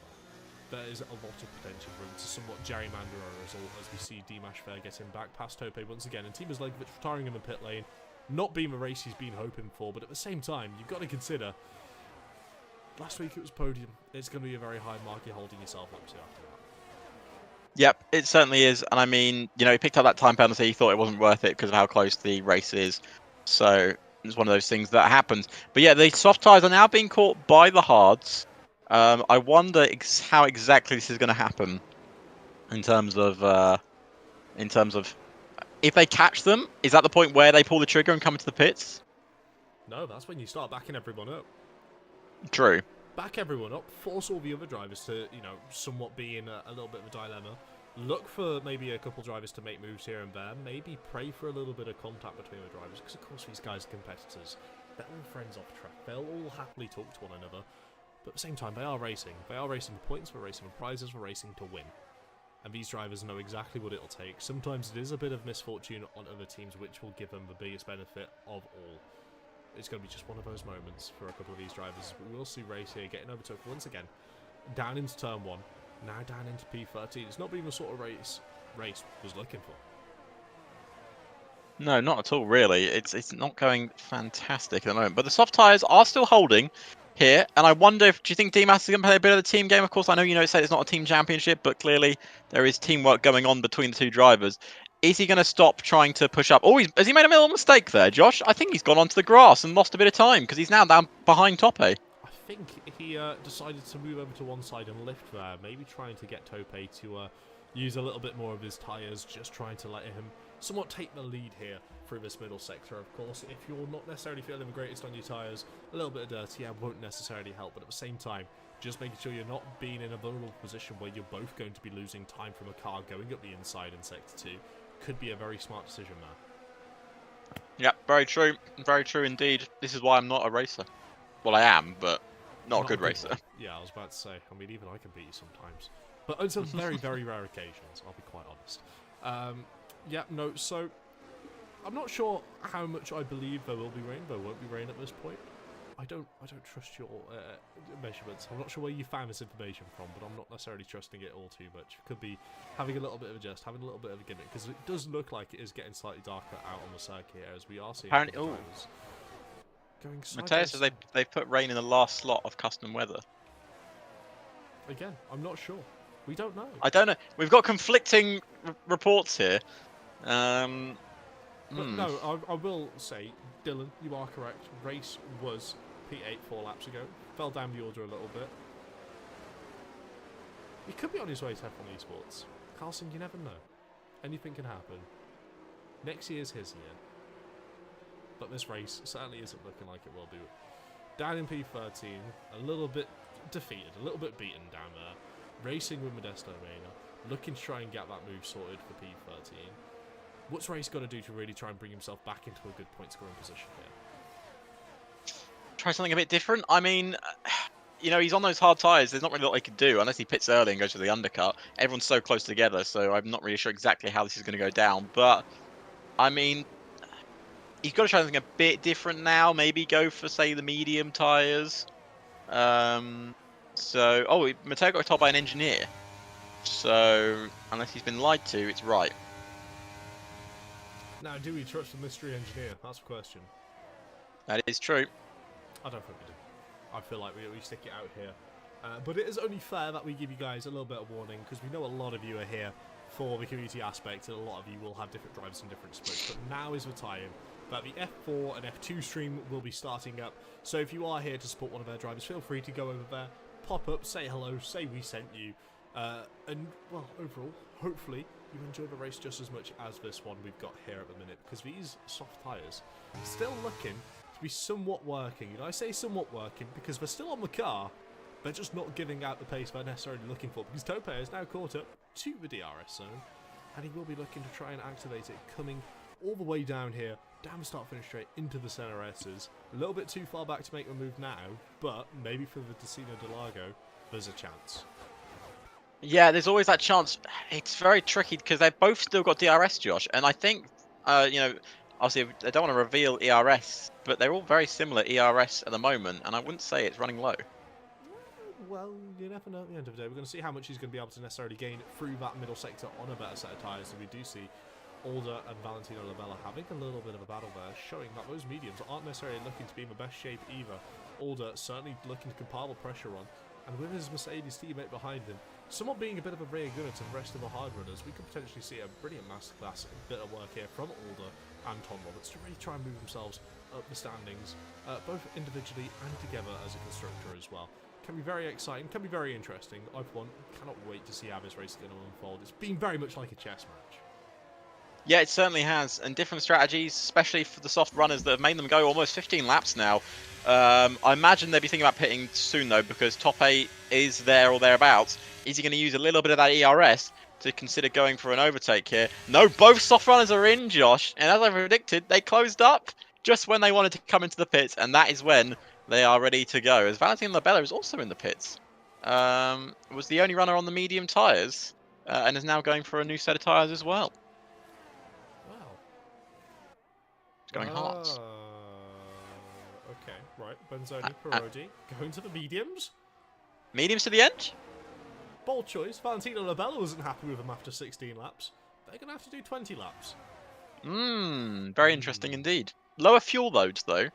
S4: there. There is a lot of potential for him to somewhat gerrymander a result as we see Dimash Fair getting back past Tope once again, and Tima's Legovic retiring in the pit lane. Not being the race he's been hoping for, but at the same time, you've got to consider, last week it was podium. It's going to be a very high mark you're holding yourself up to after that.
S3: Yep, it certainly is. And I mean, he picked up that time penalty. He thought it wasn't worth it because of how close the race is. So it's one of those things that happens. But yeah, the soft tyres are now being caught by the hards. I wonder how exactly this is going to happen in terms of if they catch them. Is that the point where they pull the trigger and come into the pits?
S4: No, that's when you start backing everyone up.
S3: True.
S4: Back everyone up, force all the other drivers to, somewhat be in a little bit of a dilemma. Look for maybe a couple drivers to make moves here and there. Maybe pray for a little bit of contact between the drivers, because of course these guys are competitors. They're all friends off track. They'll all happily talk to one another. But at the same time, they are racing. They are racing for points, we're racing for prizes, we're racing to win. And these drivers know exactly what it'll take. Sometimes it is a bit of misfortune on other teams, which will give them the biggest benefit of all. It's going to be just one of those moments for a couple of these drivers. We will see Race here getting overtook once again. Down into turn 1. Now down into P13. It's not been the sort of race was looking for.
S3: No, not at all, really. It's not going fantastic at the moment. But the soft tyres are still holding here. And I wonder do you think Dimas is going to play a bit of the team game? Of course, I know say it's not a team championship, but clearly there is teamwork going on between the two drivers. Is he going to stop trying to push up? Oh, has he made a little mistake there, Josh? I think he's gone onto the grass and lost a bit of time because he's now down behind Tope.
S4: I think he decided to move over to one side and lift there, maybe trying to get Tope to use a little bit more of his tyres, just trying to let him somewhat take the lead here through this middle sector. Of course, if you're not necessarily feeling the greatest on your tyres, a little bit of dirt, won't necessarily help, but at the same time, just making sure you're not being in a vulnerable position where you're both going to be losing time from a car going up the inside in Sector 2 could be a very smart decision there.
S3: Yeah, very true. Very true indeed. This is why I'm not a racer. Well, I am, but not a good racer.
S4: Yeah, I was about to say. I mean, even I can beat you sometimes. But on some very, very rare occasions, I'll be quite honest. So I'm not sure how much I believe there will be rain. There won't be rain at this point. I don't trust your measurements. I'm not sure where you found this information from, but I'm not necessarily trusting it all too much. Could be having a little bit of a jest, having a little bit of a gimmick, because it does look like it is getting slightly darker out on the circuit here, as we are seeing
S3: Apparently,
S4: drivers going side by
S3: Mateus says
S4: side.
S3: they've put rain in the last slot of custom weather.
S4: Again, I'm not sure. We don't know.
S3: I don't know. We've got conflicting reports here.
S4: But no, I will say, Dylan, you are correct. Race was P8 4 laps ago. Fell down the order a little bit. He could be on his way to F1 Esports. Carlson, you never know. Anything can happen. Next year's his year. But this race certainly isn't looking like it will be. Down in P13, a little bit defeated, a little bit beaten down there. Racing with Modesto Mena, looking to try and get that move sorted for P13. What's Race got to do to really try and bring himself back into a good point scoring position here?
S3: Try something a bit different. I mean, you know, he's on those hard tyres. There's not really a lot he can do unless he pits early and goes for the undercut. Everyone's so close together, so I'm not really sure exactly how this is going to go down. But, I mean, he's got to try something a bit different now. Maybe go for, say, the medium tyres. Mateo got told by an engineer. So, unless he's been lied to, it's right.
S4: Now, do we trust the mystery engineer? That's the question.
S3: That is true.
S4: I don't think we do. I feel like we stick it out here. But it is only fair that we give you guys a little bit of warning, because we know a lot of you are here for the community aspect, and a lot of you will have different drivers and different splits. But now is the time that the F4 and F2 stream will be starting up. So if you are here to support one of their drivers, feel free to go over there, pop up, say hello, say we sent you. And, well, overall, hopefully you enjoy the race just as much as this one we've got here at the minute, because these soft tyres are still looking to be somewhat working. And I say somewhat working because they're still on the car, they're just not giving out the pace they're necessarily looking for, because Tope is now caught up to the DRS zone, and he will be looking to try and activate it, coming all the way down here, down the start-finish straight into the center S's. A little bit too far back to make the move now, but maybe for the Decino Delago, there's a chance.
S3: Yeah, there's always that chance. It's very tricky because they've both still got DRS, Josh, and I think, you know, obviously they don't want to reveal ERS, but they're all very similar ERS at the moment, and I wouldn't say it's running low.
S4: Well, you never know at the end of the day. We're going to see how much he's going to be able to necessarily gain through that middle sector on a better set of tyres. And we do see Alder and Valentino Labella having a little bit of a battle there, showing that those mediums aren't necessarily looking to be in the best shape either. Alder certainly looking to compile the pressure on, and with his Mercedes teammate behind him, somewhat being a bit of a rear gunner to the rest of the hard runners, we could potentially see a brilliant masterclass bit of work here from Alder and Tom Roberts to really try and move themselves up the standings, both individually and together as a constructor as well. Can be very exciting, can be very interesting. I, for one, cannot wait to see how this race is going to unfold. It's been very much like a chess match.
S3: Yeah, it certainly has, and different strategies, especially for the soft runners that have made them go almost 15 laps now. I imagine they'll be thinking about pitting soon, though, because top 8 is there or thereabouts. Is he going to use a little bit of that ERS to consider going for an overtake here? No, both soft runners are in, Josh, and as I predicted, they closed up just when they wanted to come into the pits, and that is when they are ready to go. As Valentino Labella is also in the pits. Was the only runner on the medium tyres, and is now going for a new set of tyres as well. It's going hot.
S4: Okay, right. Benzoni, Parodi, going to the mediums.
S3: Mediums to the end?
S4: Bold choice. Valentino Labella wasn't happy with them after 16 laps. They're going to have to do 20 laps.
S3: Very interesting indeed. Lower fuel loads, though.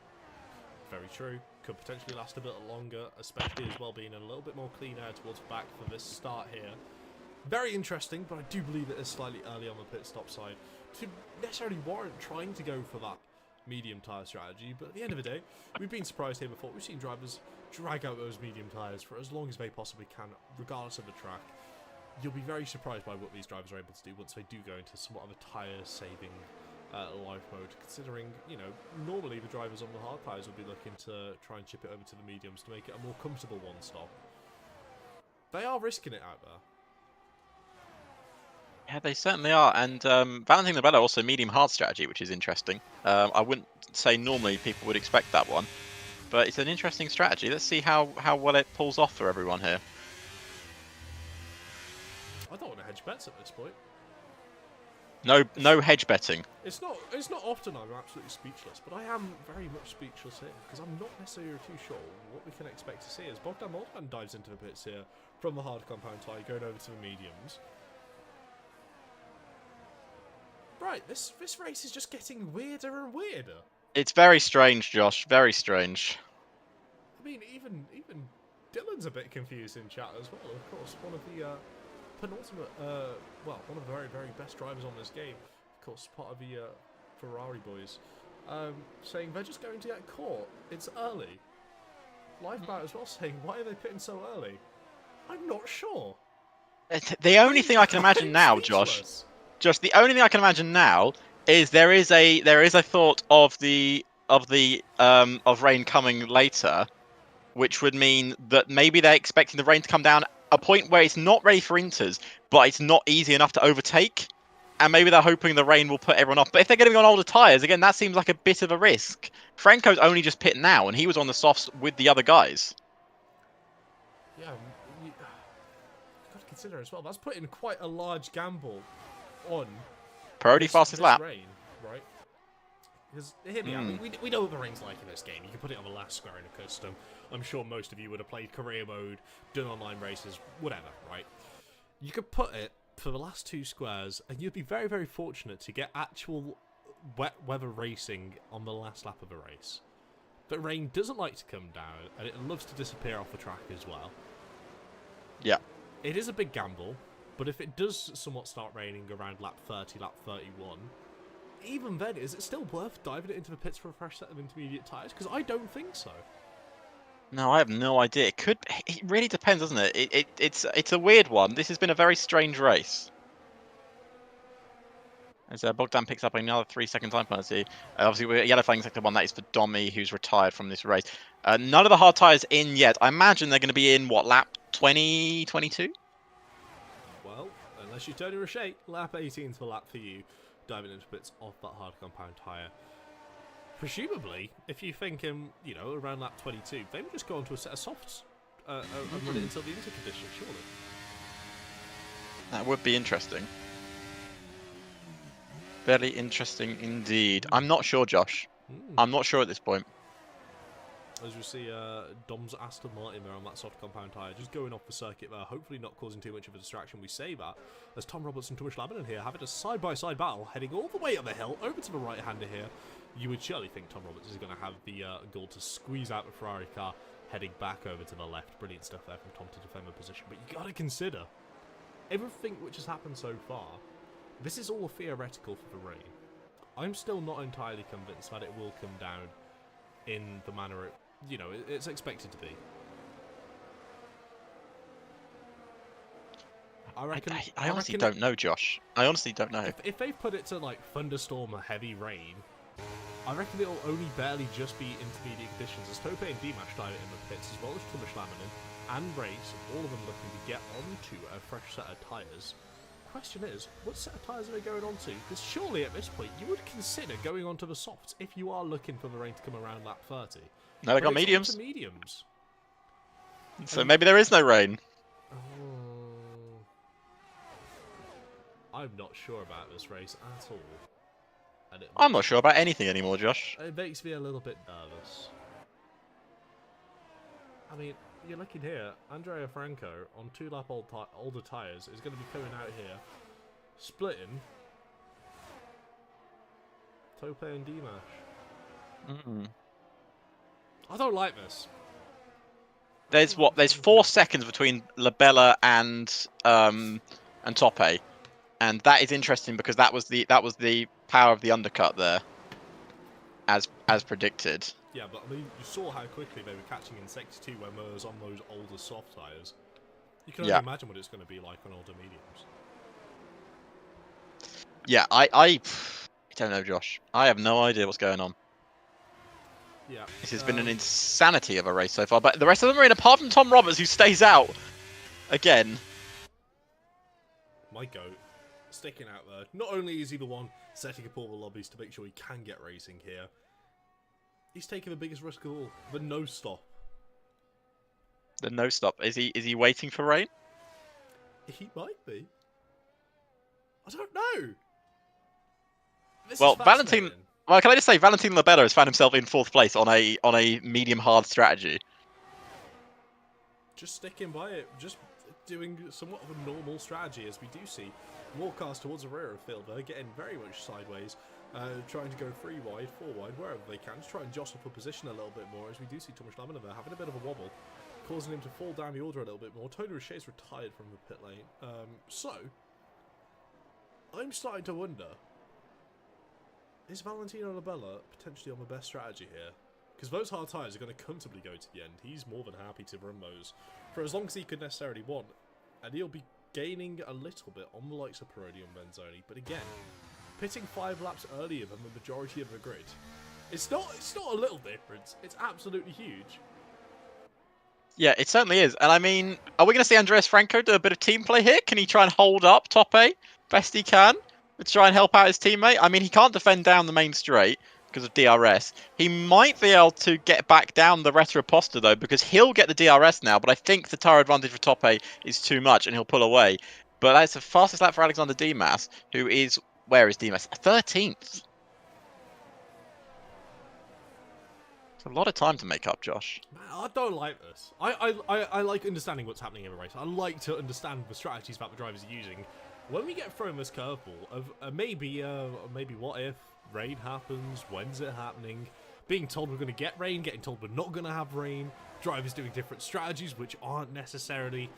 S4: Very true. Could potentially last a bit longer, especially as well being a little bit more clean air towards the back for this start here. Very interesting, but I do believe it is slightly early on the pit stop side to necessarily warrant trying to go for that medium tyre strategy. But at the end of the day, we've been surprised here before. We've seen drivers drag out those medium tyres for as long as they possibly can, regardless of the track. You'll be very surprised by what these drivers are able to do once they do go into somewhat of a tyre-saving life mode, considering, you know, normally the drivers on the hard tyres will be looking to try and chip it over to the mediums to make it a more comfortable one-stop. They are risking it out there.
S3: Yeah, they certainly are, and Valentino Labella also medium hard strategy, which is interesting. I wouldn't say normally people would expect that one, but it's an interesting strategy. Let's see how well it pulls off for everyone here.
S4: I don't want to hedge bets at this point.
S3: No hedge betting.
S4: It's not often I'm absolutely speechless, but I am very much speechless here because I'm not necessarily too sure what we can expect to see as Bogdan Moldovan dives into the pits here from the hard compound tie, going over to the mediums. Right, this race is just getting weirder and weirder.
S3: It's very strange, Josh. Very strange.
S4: I mean, even Dylan's a bit confused in chat as well. Of course, one of the penultimate, one of the very, very best drivers on this game. Of course, part of the Ferrari boys, saying they're just going to get caught. It's early. Lifeboat as well saying, why are they pitting so early? I'm not sure.
S3: The only thing I can imagine now, Josh, the only thing I can imagine now is there is a thought of rain coming later, which would mean that maybe they're expecting the rain to come down a point where it's not ready for inters, but it's not easy enough to overtake. And maybe they're hoping the rain will put everyone off. But if they're going to be on older tyres, again, that seems like a bit of a risk. Franco's only just pit now, and he was on the softs with the other guys.
S4: Yeah, you've got to consider as well. That's putting quite a large gamble on
S3: Priority fastest lap.
S4: Rain, right? Because, hear me out, we know what the rain's like in this game. You can put it on the last square in a custom. I'm sure most of you would have played career mode, done online races, whatever, right? You could put it for the last 2 squares, and you'd be very, very fortunate to get actual wet weather racing on the last lap of a race. But rain doesn't like to come down, and it loves to disappear off the track as well.
S3: Yeah.
S4: It is a big gamble, but if it does somewhat start raining around lap 30, lap 31, even then, is it still worth diving it into the pits for a fresh set of intermediate tyres? Because I don't think so.
S3: No, I have no idea. It really depends, doesn't it? It's a weird one. This has been a very strange race. As Bogdan picks up another 3-second time penalty. Obviously, we're yellow flagging sector 1. That is for Domi, who's retired from this race. None of the hard tyres in yet. I imagine they're going to be in, what, lap 20, 22?
S4: Well, unless you turn Roche, lap 18 is the lap for you, diving into bits off that hard compound tyre. Presumably, if you're thinking, around lap 22, they would just go onto a set of softs and run it until the intercondition, surely.
S3: That would be interesting. Very interesting indeed. I'm not sure, Josh. I'm not sure at this point.
S4: As we see Dom's Aston Martin there on that soft compound tyre, just going off the circuit there, hopefully not causing too much of a distraction. We say that as Tom Roberts and Tomasz Labanen here having a side-by-side battle, heading all the way up the hill, over to the right-hander here. You would surely think Tom Roberts is going to have the goal to squeeze out the Ferrari car, heading back over to the left. Brilliant stuff there from Tom to defend the position. But you got to consider, everything which has happened so far, this is all theoretical for the rain. I'm still not entirely convinced that it will come down in the manner it's expected to be.
S3: I honestly don't know, Josh. I honestly don't know.
S4: If they put it to thunderstorm or heavy rain, I reckon it'll only barely just be intermediate conditions, as Tope and Dimash dive in the pits, as well as Tomasz Labanen and Race, all of them looking to get onto a fresh set of tyres. Question is, what set of tyres are they going on to? Because surely at this point you would consider going onto the softs if you are looking for the rain to come around lap 30.
S3: No, they got mediums.
S4: Mediums.
S3: So maybe there is no rain.
S4: I'm not sure about this race at all.
S3: I'm not sure about anything anymore, Josh.
S4: It makes me a little bit nervous. I mean, you're looking here, Andrea Franco on 2-lap older tyres is going to be coming out here, splitting Tope and Dimash. I don't like this.
S3: There's 4 seconds between Labella and Tope, and that is interesting because that was the power of the undercut there, as predicted.
S4: Yeah, but I mean, you saw how quickly they were catching in Sector 2 when they was on those older soft tyres. You can only imagine what it's going to be like on older mediums.
S3: Yeah, I don't know, Josh. I have no idea what's going on.
S4: Yeah.
S3: This has been an insanity of a race so far, but the rest of them are in, apart from Tom Roberts, who stays out again.
S4: My goat, sticking out there. Not only is he the one setting up all the lobbies to make sure he can get racing here, he's taking the biggest risk of all, the no stop.
S3: The no stop. Is he waiting for rain?
S4: He might be. I don't know. This
S3: Well,
S4: is fascinating.
S3: Well, can I just say, Valentin Labella has found himself in 4th place on a medium hard strategy.
S4: Just sticking by it, just doing somewhat of a normal strategy, as we do see more cars towards the rear of Phil. They're getting very much sideways, trying to go 3 wide, 4 wide, wherever they can, to try and jostle for position a little bit more, as we do see Thomas Lamina there having a bit of a wobble, causing him to fall down the order a little bit more. Tony Richet's retired from the pit lane. So, I'm starting to wonder, is Valentino Labella potentially on the best strategy here? Because those hard tyres are going to comfortably go to the end. He's more than happy to run those for as long as he could necessarily want. And he'll be gaining a little bit on the likes of Parodi and Benzoni. But again, pitting 5 laps earlier than the majority of the grid. It's not a little difference. It's absolutely huge.
S3: Yeah, it certainly is. And I mean, are we going to see Andreas Franco do a bit of team play here? Can he try and hold up top 8 best he can to try and help out his teammate? I mean, he can't defend down the main straight because of DRS. He might be able to get back down the Retroposta though, because he'll get the DRS now, but I think the tyre advantage for top 8 is too much and he'll pull away. But that's the fastest lap for Alexander Dimas, who is, where is Dimas? 13th. A lot of time to make up, Josh.
S4: Man, I don't like this. I like understanding what's happening in a race. I like to understand the strategies that the drivers are using. When we get thrown this curveball of maybe what if rain happens, when's it happening, being told we're going to get rain, getting told we're not going to have rain, drivers doing different strategies which aren't necessarily,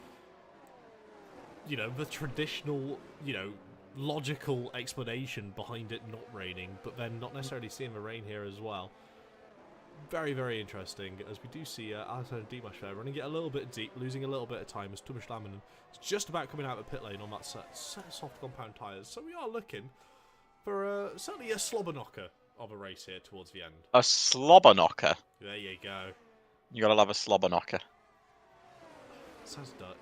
S4: you know, the traditional, you know, logical explanation behind it not raining, but then not necessarily seeing the rain here as well. Very, very interesting, as we do see Alexander Dimas there running it a little bit deep, losing a little bit of time as Thomas Laminen is just about coming out of the pit lane on that set of soft compound tyres. So we are looking for certainly a slobber knocker of a race here towards the end.
S3: A slobber knocker.
S4: There you go.
S3: You gotta love a slobber knocker.
S4: Sounds dirty.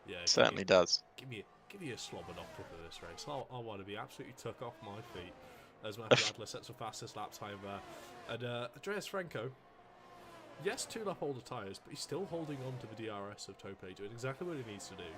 S4: Yeah,
S3: Certainly does.
S4: Give me a slobber knocker for this race. I want to be absolutely took off my feet. As Matthew Adler sets the fastest lap time there. And Andreas Franco, yes, 2 lap older tyres, but he's still holding on to the DRS of Tope, doing exactly what he needs to do.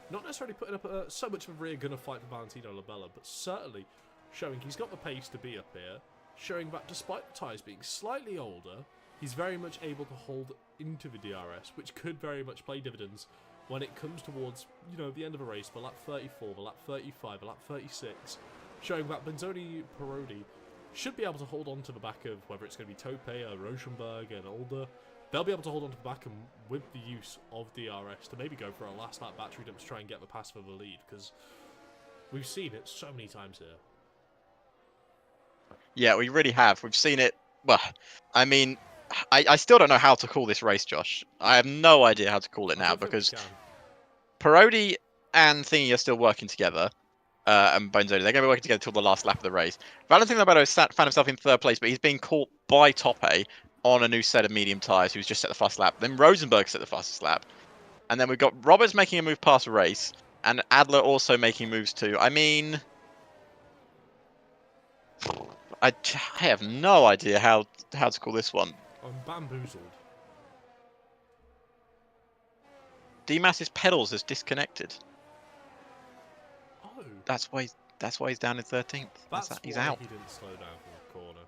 S4: Not necessarily putting up so much of a rear gunner fight for Valentino Labella, but certainly showing he's got the pace to be up here, showing that despite the tyres being slightly older, he's very much able to hold into the DRS, which could very much play dividends when it comes towards, you know, the end of a race, the lap 34, the lap 35, the lap 36, showing that Benzoni Parodi should be able to hold on to the back of whether it's going to be Tope or Rosenberg and Older. They'll be able to hold on to the back and with the use of DRS to maybe go for a last lap battery dump to try and get the pass for the lead, because we've seen it so many times here.
S3: Yeah, we really have. We've seen it. Well, I mean, I still don't know how to call this race, Josh. I have no idea how to call it now because Parodi and Thingy are still working together. And Benzoni, they're going to be working together until the last lap of the race. Valentin Labella has found himself in 3rd place, but he's being caught by Tope on a new set of medium tyres, who's just set the fast lap. Then Rosenberg set the fastest lap. And then we've got Roberts making a move past Race, and Adler also making moves too. I mean, I have no idea how to call this one.
S4: I'm bamboozled.
S3: Dimas's pedals has disconnected.
S4: Oh.
S3: That's why he's down in 13th. He's out.
S4: He didn't slow down from the corner.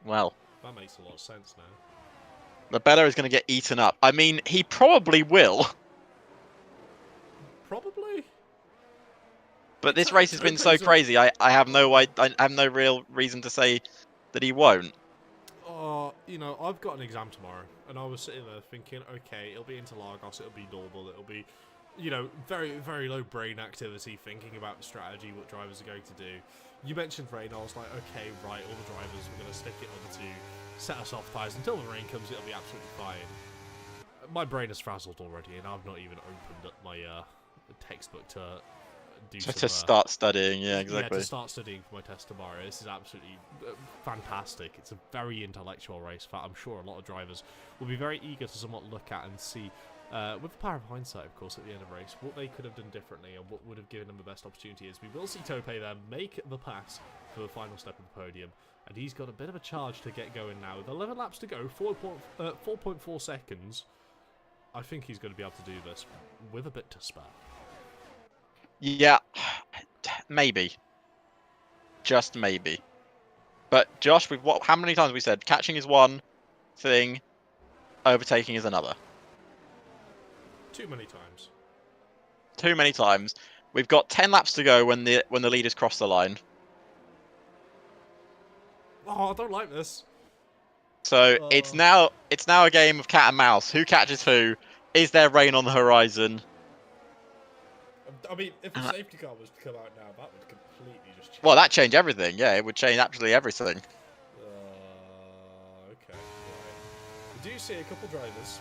S3: Well,
S4: that makes a lot of sense now.
S3: Labella is going to get eaten up. I mean, he probably will.
S4: Probably.
S3: But this race has been so crazy. I have no real reason to say that he won't.
S4: You know, I've got an exam tomorrow, and I was sitting there thinking, okay, it'll be Interlagos, it'll be normal, it'll be, you know, very, very low brain activity, thinking about the strategy, what drivers are going to do. You mentioned rain, I was like, okay, right, all the drivers, we're going to stick it onto set us off tyres. Until the rain comes, it'll be absolutely fine. My brain is frazzled already, and I've not even opened up my textbook to do
S3: to start studying, yeah, exactly.
S4: Yeah, to start studying for my test tomorrow. This is absolutely fantastic. It's a very intellectual race that I'm sure a lot of drivers will be very eager to somewhat look at and see, with the power of hindsight, of course, at the end of the race, what they could have done differently and what would have given them the best opportunity is. We will see Tope there make the pass for the final step of the podium, and he's got a bit of a charge to get going now. With 11 laps to go, 4.4 seconds, I think he's going to be able to do this with a bit to spare.
S3: Yeah, maybe. Just maybe. But Josh, how many times have we said catching is one thing, overtaking is another?
S4: Too many times.
S3: Too many times. We've got 10 laps to go when the leaders cross the line.
S4: Oh, I don't like this.
S3: So it's now a game of cat and mouse. Who catches who? Is there rain on the horizon?
S4: I mean, if a safety car was to come out now, that would completely just change.
S3: Well, that changed everything. Yeah, it would change absolutely everything.
S4: Okay. Right. We do see a couple drivers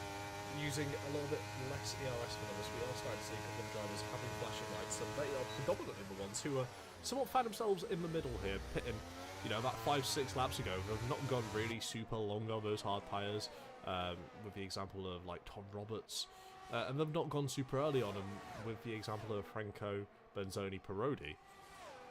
S4: using a little bit less ERS than others. We are starting to see a couple of drivers having flashing lights, and they are predominantly the ones who are somewhat found themselves in the middle here, pitting. You know, about 5-6 laps ago, they've not gone really super long on those hard tyres, with the example of, like, Tom Roberts. And they've not gone super early on them, with the example of Franco, Benzoni, Parodi.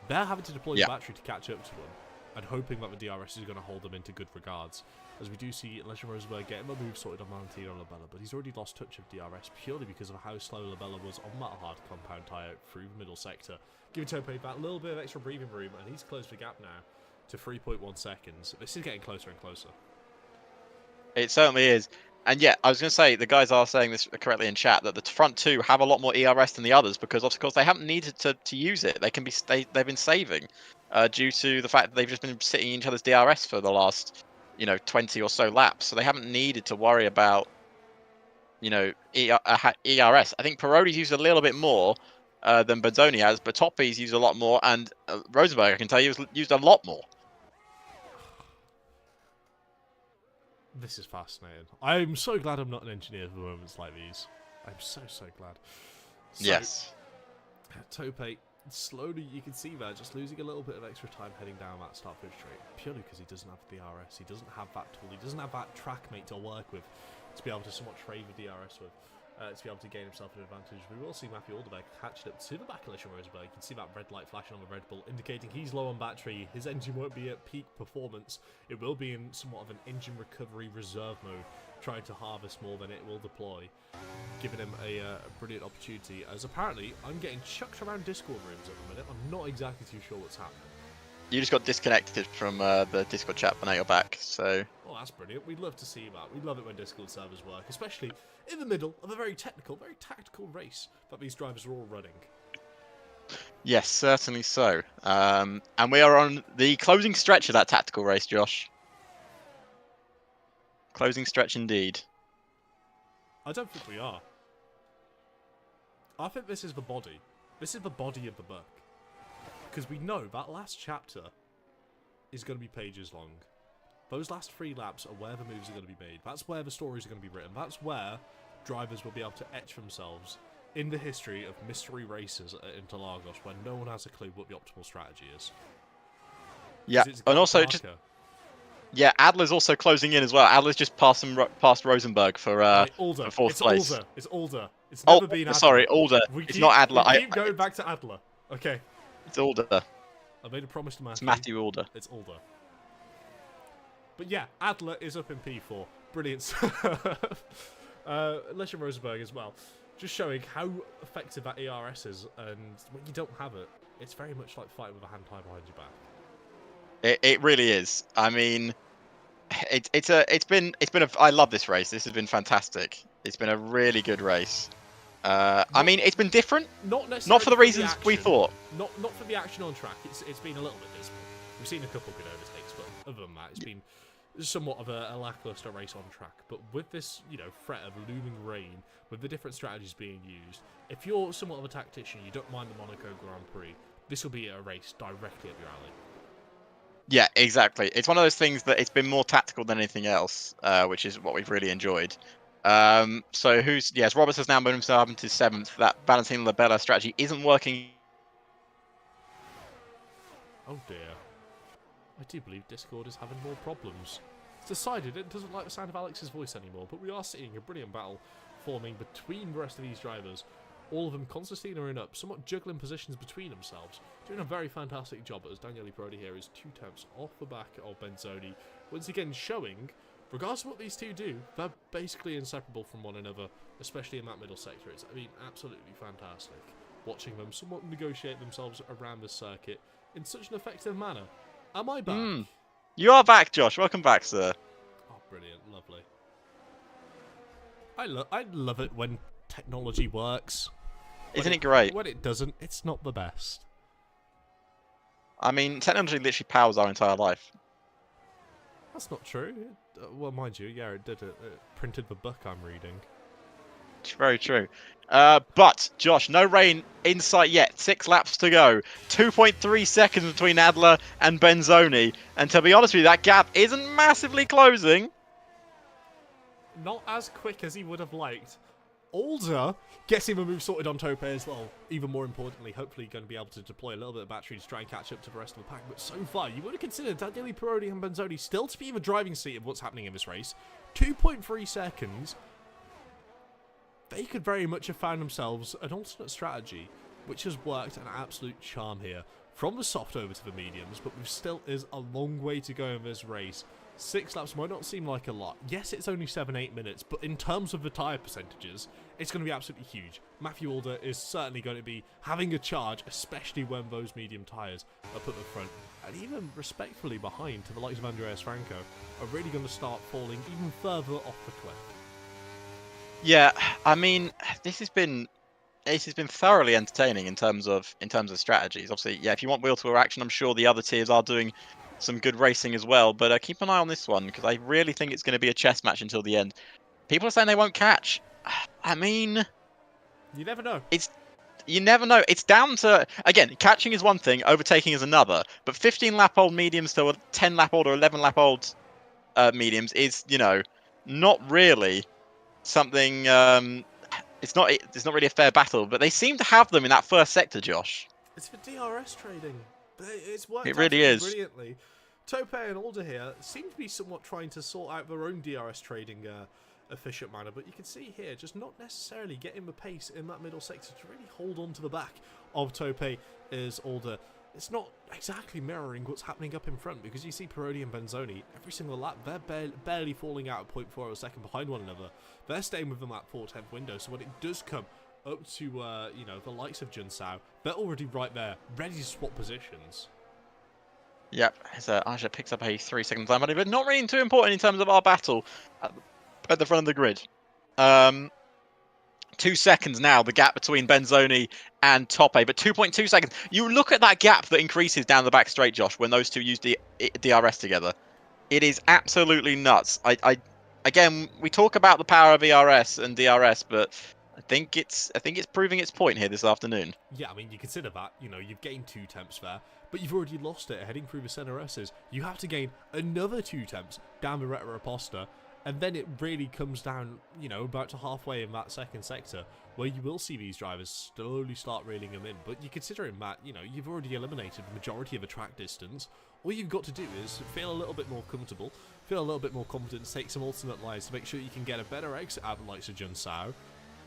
S4: They're having to deploy the battery to catch up to them, and hoping that the DRS is going to hold them into good regards. As we do see Legend Rosenberg getting the move sorted on Valentino Labella, but he's already lost touch of DRS purely because of how slow Labella was on that hard compound tyre through the middle sector. Giving Tope that little bit of extra breathing room, and he's closed the gap now to 3.1 seconds. This is getting closer and closer.
S3: It certainly is. And yeah, I was going to say, the guys are saying this correctly in chat, that the front two have a lot more ERS than the others because, of course, they haven't needed to use it. They've been saving due to the fact that they've just been sitting in each other's DRS for the last, 20 or so laps. So they haven't needed to worry about, ERS. I think Parodi's used a little bit more than Benzoni has, but Toppy's used a lot more, and Rosenberg, I can tell you, has used a lot more.
S4: This is fascinating. I'm so glad I'm not an engineer for moments like these. I'm so glad. So,
S3: yes.
S4: Tope, slowly you can see there, just losing a little bit of extra time heading down that start finish straight, purely because he doesn't have the DRS, he doesn't have that tool, he doesn't have that track mate to work with, to be able to somewhat trade the DRS with. To be able to gain himself an advantage. We will see Matthew Alderberg catch up to the back of Legend Rosenberg. You can see that red light flashing on the Red Bull, indicating he's low on battery. His engine won't be at peak performance. It will be in somewhat of an engine recovery reserve mode, trying to harvest more than it will deploy, giving him a brilliant opportunity. As apparently, I'm getting chucked around Discord rooms at the minute. I'm not exactly too sure what's happening.
S3: You just got disconnected from the Discord chat, but now you're back, so...
S4: Oh, that's brilliant. We'd love to see that. We'd love it when Discord servers work, especially in the middle of a very technical, very tactical race that these drivers are all running.
S3: Yes, certainly so. And we are on the closing stretch of that tactical race, Josh. Closing stretch indeed.
S4: I don't think we are. I think this is the body. This is the body of the book. Because we know that last chapter is going to be pages long. Those last 3 laps are where the moves are going to be made. That's where the stories are going to be written. That's where drivers will be able to etch themselves in the history of mystery races at Interlagos, when no one has a clue what the optimal strategy is.
S3: Yeah, and also yeah, Adler's also closing in as well. Adler's just past Rosenberg for fourth place.
S4: It's Alder. It's never been Adler.
S3: Sorry, Alder. It's not Adler.
S4: We keep going back to Adler. Okay.
S3: It's Alder.
S4: I made a promise to Matthew.
S3: It's Matthew Alder.
S4: It's Alder. But yeah, Adler is up in P4. Brilliant. Legend Rosenberg as well. Just showing how effective that ERS is, and when you don't have it, it's very much like fighting with a hand tied behind your back.
S3: It really is. I mean, I love this race. This has been fantastic. It's been a really good race. I mean, it's been different. Not for the reasons we thought.
S4: Not for the action on track. It's been a little bit dismal. We've seen a couple good overtakes, but other than that, it's been somewhat of a lackluster race on track. But with this, threat of looming rain, with the different strategies being used, if you're somewhat of a tactician, you don't mind the Monaco Grand Prix, this will be a race directly up your alley. Yeah,
S3: exactly. It's one of those things that it's been more tactical than anything else, which is what we've really enjoyed. So Roberts has now moved himself into 7th. That Valentino Labella strategy isn't working.
S4: Oh dear. I do believe Discord is having more problems. It's decided it doesn't like the sound of Alex's voice anymore, but we are seeing a brilliant battle forming between the rest of these drivers. All of them, Constantine are in up, somewhat juggling positions between themselves, doing a very fantastic job, as Daniele Parodi here is 2 tenths off the back of Benzoni, once again showing, regardless of what these two do, they're basically inseparable from one another, especially in that middle sector. It's, absolutely fantastic. watching them somewhat negotiate themselves around the circuit in such an effective manner. Am I back?
S3: You are back, Josh. Welcome back, sir.
S4: Oh, brilliant. Lovely. I love it when technology works.
S3: Isn't it great?
S4: When it doesn't, it's not the best.
S3: I mean, technology literally powers our entire life.
S4: That's not true. Well, mind you, yeah, it did. It printed the book I'm reading.
S3: It's very true. But, Josh, no rain in sight yet. 6 laps to go. 2.3 seconds between Adler and Benzoni. And to be honest with you, that gap isn't massively closing.
S4: Not as quick as he would have liked. Alder gets him a move sorted on Tope as well. Even more importantly, hopefully going to be able to deploy a little bit of battery to try and catch up to the rest of the pack. But so far, you would have considered Daniele Pironi and Benzoni still to be in the driving seat of what's happening in this race. 2.3 seconds. They could very much have found themselves an alternate strategy, which has worked an absolute charm here. From the soft over to the mediums, but there still is a long way to go in this race. 6 laps might not seem like a lot. Yes, it's only 7-8 minutes, but in terms of the tyre percentages, it's going to be absolutely huge. Matthew Alder is certainly going to be having a charge, especially when those medium tyres are put at the front. And even respectfully behind to the likes of Andreas Franco are really going to start falling even further off the cliff.
S3: Yeah, I mean, this has been thoroughly entertaining in terms of strategies. Obviously, yeah, if you want wheel-to-wheel action, I'm sure the other tiers are doing some good racing as well. But keep an eye on this one, because I really think it's going to be a chess match until the end. People are saying they won't catch. I mean,
S4: you never know.
S3: You never know. It's down to, again, catching is one thing, overtaking is another. But 15-lap-old mediums to 10-lap-old or 11-lap-old mediums is, not really something. It's not really a fair battle. But they seem to have them in that first sector, Josh.
S4: It's for DRS trading. It's worked
S3: it really is
S4: brilliantly. Tope and Alder here seem to be somewhat trying to sort out their own DRS trading efficient manner, but you can see here just not necessarily getting the pace in that middle sector to really hold on to the back of Tope is Alder. It's not exactly mirroring what's happening up in front, because you see Pironi and Benzoni every single lap, they're barely falling out at 0.4 of a second behind one another. They're staying within that 4/10 window, so when it does come up to, the likes of Junsao, they're already right there, ready to swap positions.
S3: Yep, so Aja picks up a 3-second time, but not really too important in terms of our battle at the front of the grid. 2 seconds now, the gap between Benzoni and Tope, but 2.2 seconds. You look at that gap that increases down the back straight, Josh, when those two use DRS together. It is absolutely nuts. Again, we talk about the power of ERS and DRS, but I think it's proving its point here this afternoon.
S4: Yeah, I mean, you consider that, you've gained 2 temps there, but you've already lost it heading through the center S's. You have to gain another 2 temps down the Retta Raposta, and then it really comes down, about to halfway in that second sector, where you will see these drivers slowly start reeling them in. But you considering that, you've already eliminated the majority of the track distance. All you've got to do is feel a little bit more comfortable, feel a little bit more confident, take some alternate lines to make sure you can get a better exit out of the likes of Junsao.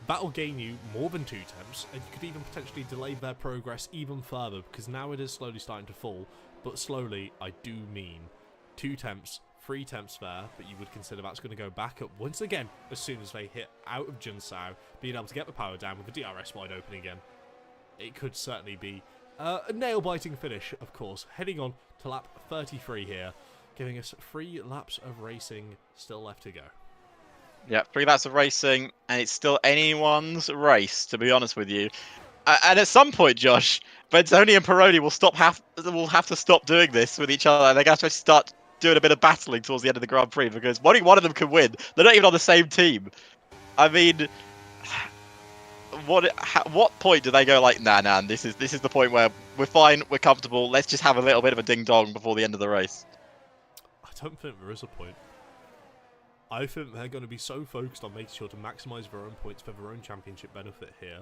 S4: That'll gain you more than 2 temps, and you could even potentially delay their progress even further, because now it is slowly starting to fall. But slowly, I do mean 2 temps, 3 temps there, but you would consider that's going to go back up once again as soon as they hit out of Junsao, being able to get the power down with the DRS wide open again. It could certainly be a nail-biting finish, of course, heading on to lap 33 here, giving us 3 laps of racing still left to go.
S3: Yeah, 3 laps of racing, and it's still anyone's race, to be honest with you. And at some point, Josh, Benzoni and Pironi will have to stop doing this with each other, and they're going to have to start doing a bit of battling towards the end of the Grand Prix, because only one of them can win. They're not even on the same team. I mean, what point do they go like, nah, this is the point where we're fine, we're comfortable, let's just have a little bit of a ding-dong before the end of the race?
S4: I don't think there is a point. I think they're going to be so focused on making sure to maximise their own points for their own championship benefit here,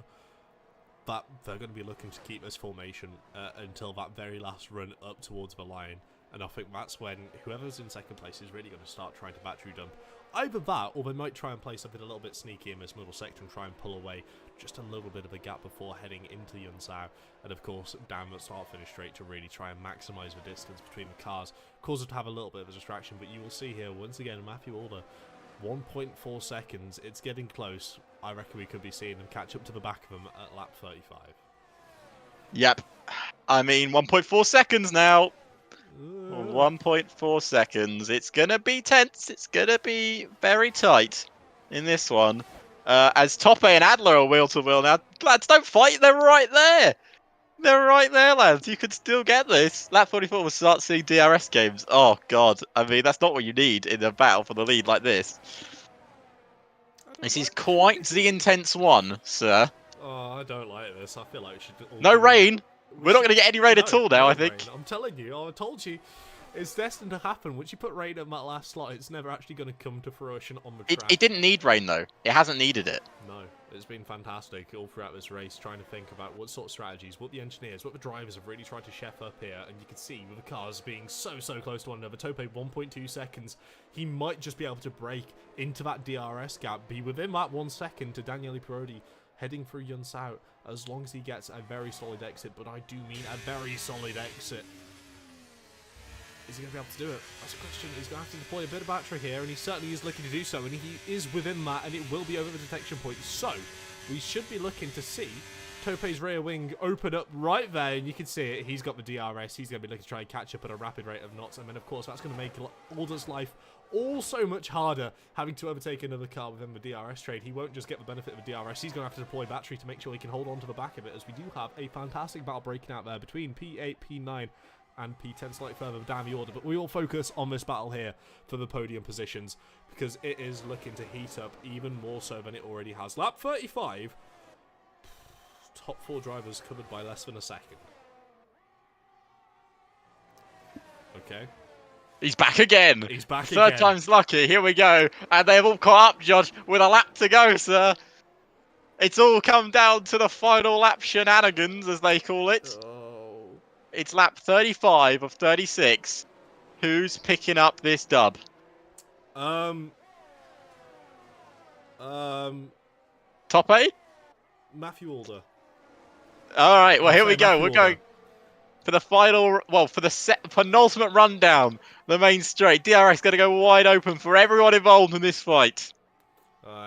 S4: that they're going to be looking to keep this formation until that very last run up towards the line. And I think that's when whoever's in second place is really going to start trying to battery dump. Either that, or they might try and play something a little bit sneaky in this middle sector and try and pull away just a little bit of a gap before heading into Junsao. And of course, down the start-finish straight to really try and maximise the distance between the cars. Cause it to have a little bit of a distraction, but you will see here, once again, Matthew Alder, 1.4 seconds. It's getting close. I reckon we could be seeing them catch up to the back of them at lap 35.
S3: Yep. I mean, 1.4 seconds now. 1.4 seconds. It's going to be tense. It's going to be very tight in this one. As Tope and Adler are wheel to wheel now. Lads, don't fight. They're right there. They're right there, lads. You could still get this. Lap 44 will start seeing DRS games. Oh, God. I mean, that's not what you need in a battle for the lead like this. This is quite the intense one, sir.
S4: Oh, I don't like this. I feel like we should all
S3: No
S4: give
S3: rain. We're not going to get any rain
S4: No,
S3: at all now,
S4: no
S3: I think.
S4: rain. I'm telling you. I told you. It's destined to happen. Once you put rain in that last slot, it's never actually going to come to fruition on the track.
S3: It didn't need rain, though. It hasn't needed it.
S4: No, it's been fantastic all throughout this race, trying to think about what sort of strategies, what the engineers, what the drivers have really tried to chef up here. And you can see with the cars being so close to one another. Tope 1.2 seconds. He might just be able to break into that DRS gap, be within that 1 second to Daniele Parodi heading through Yun Sao, as long as he gets a very solid exit. But I do mean a very solid exit. Is he going to be able to do it? That's a question. He's going to have to deploy a bit of battery here, and he certainly is looking to do so, and he is within that, and it will be over the detection point. So, we should be looking to see Tope's rear wing open up right there, and you can see it. He's got the DRS. He's going to be looking to try and catch up at a rapid rate of knots, and then, of course, that's going to make Alder's life all so much harder, having to overtake another car within the DRS trade. He won't just get the benefit of the DRS. He's going to have to deploy battery to make sure he can hold on to the back of it, as we do have a fantastic battle breaking out there between P8, P9, and P10 slightly further down the order, but we will focus on this battle here for the podium positions, because it is looking to heat up even more so than it already has. Lap 35, top 4 drivers covered by less than a second. Okay.
S3: He's back again.
S4: He's back
S3: Third
S4: again.
S3: time's lucky. Here we go. And they've all caught up, Josh, with a lap to go, sir. It's all come down to the final lap shenanigans, as they call it.
S4: Oh.
S3: It's lap 35 of 36. Who's picking up this dub?
S4: Tope? Matthew Alder.
S3: All right, well, here we go.
S4: Matthew
S3: We're
S4: Alder.
S3: going for the final, well, for the penultimate rundown, the main straight. DRX going to go wide open for everyone involved in this fight.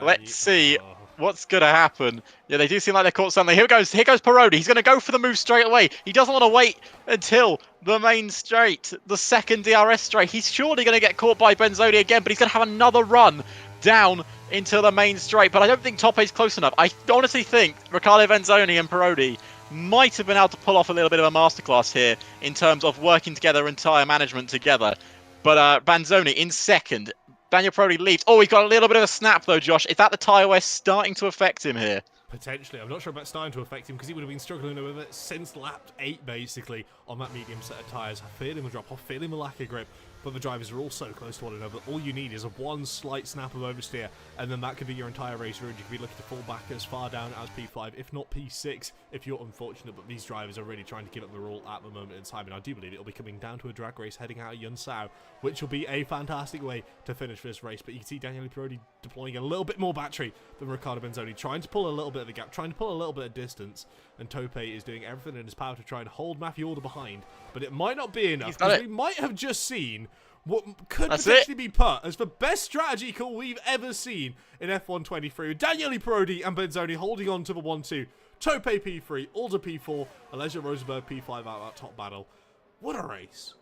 S3: Let's see what's going to happen. Yeah, they do seem like they're caught something. Here goes Parodi. He's going to go for the move straight away. He doesn't want to wait until the main straight, the second DRS straight. He's surely going to get caught by Benzoni again, but he's going to have another run down into the main straight. But I don't think Tope's close enough. I honestly think Riccardo Benzoni and Parodi might have been able to pull off a little bit of a masterclass here in terms of working together and tyre management together. But Benzoni in second. Daniel Parodi leads. Oh, he's got a little bit of a snap, though, Josh. Is that the tyre wear starting to affect him here?
S4: Potentially. I'm not sure about starting to affect him, because he would have been struggling with it since lap 8, basically, on that medium set of tyres. I feel him a drop off, feel him a lack of grip, but the drivers are all so close to one another. All you need is a one slight snap of oversteer, and then that could be your entire race ruined. You could be looking to fall back as far down as P5, if not P6, if you're unfortunate. But these drivers are really trying to give up the rule at the moment in time, and I do believe it'll be coming down to a drag race heading out of Yun Sao, which will be a fantastic way to finish this race. But you can see Daniele Parodi deploying a little bit more battery than Riccardo Benzoni, trying to pull a little bit of a gap, trying to pull a little bit of distance, and Tope is doing everything in his power to try and hold Matthew Alder behind, but it might not be enough, because we might have just seen what could potentially be put as the best strategy call we've ever seen in F1 23. Daniele Parodi and Benzoni holding on to the 1-2. Tope P3, Alder P4, Alessia Rosenberg P5 out of that top battle. What a race.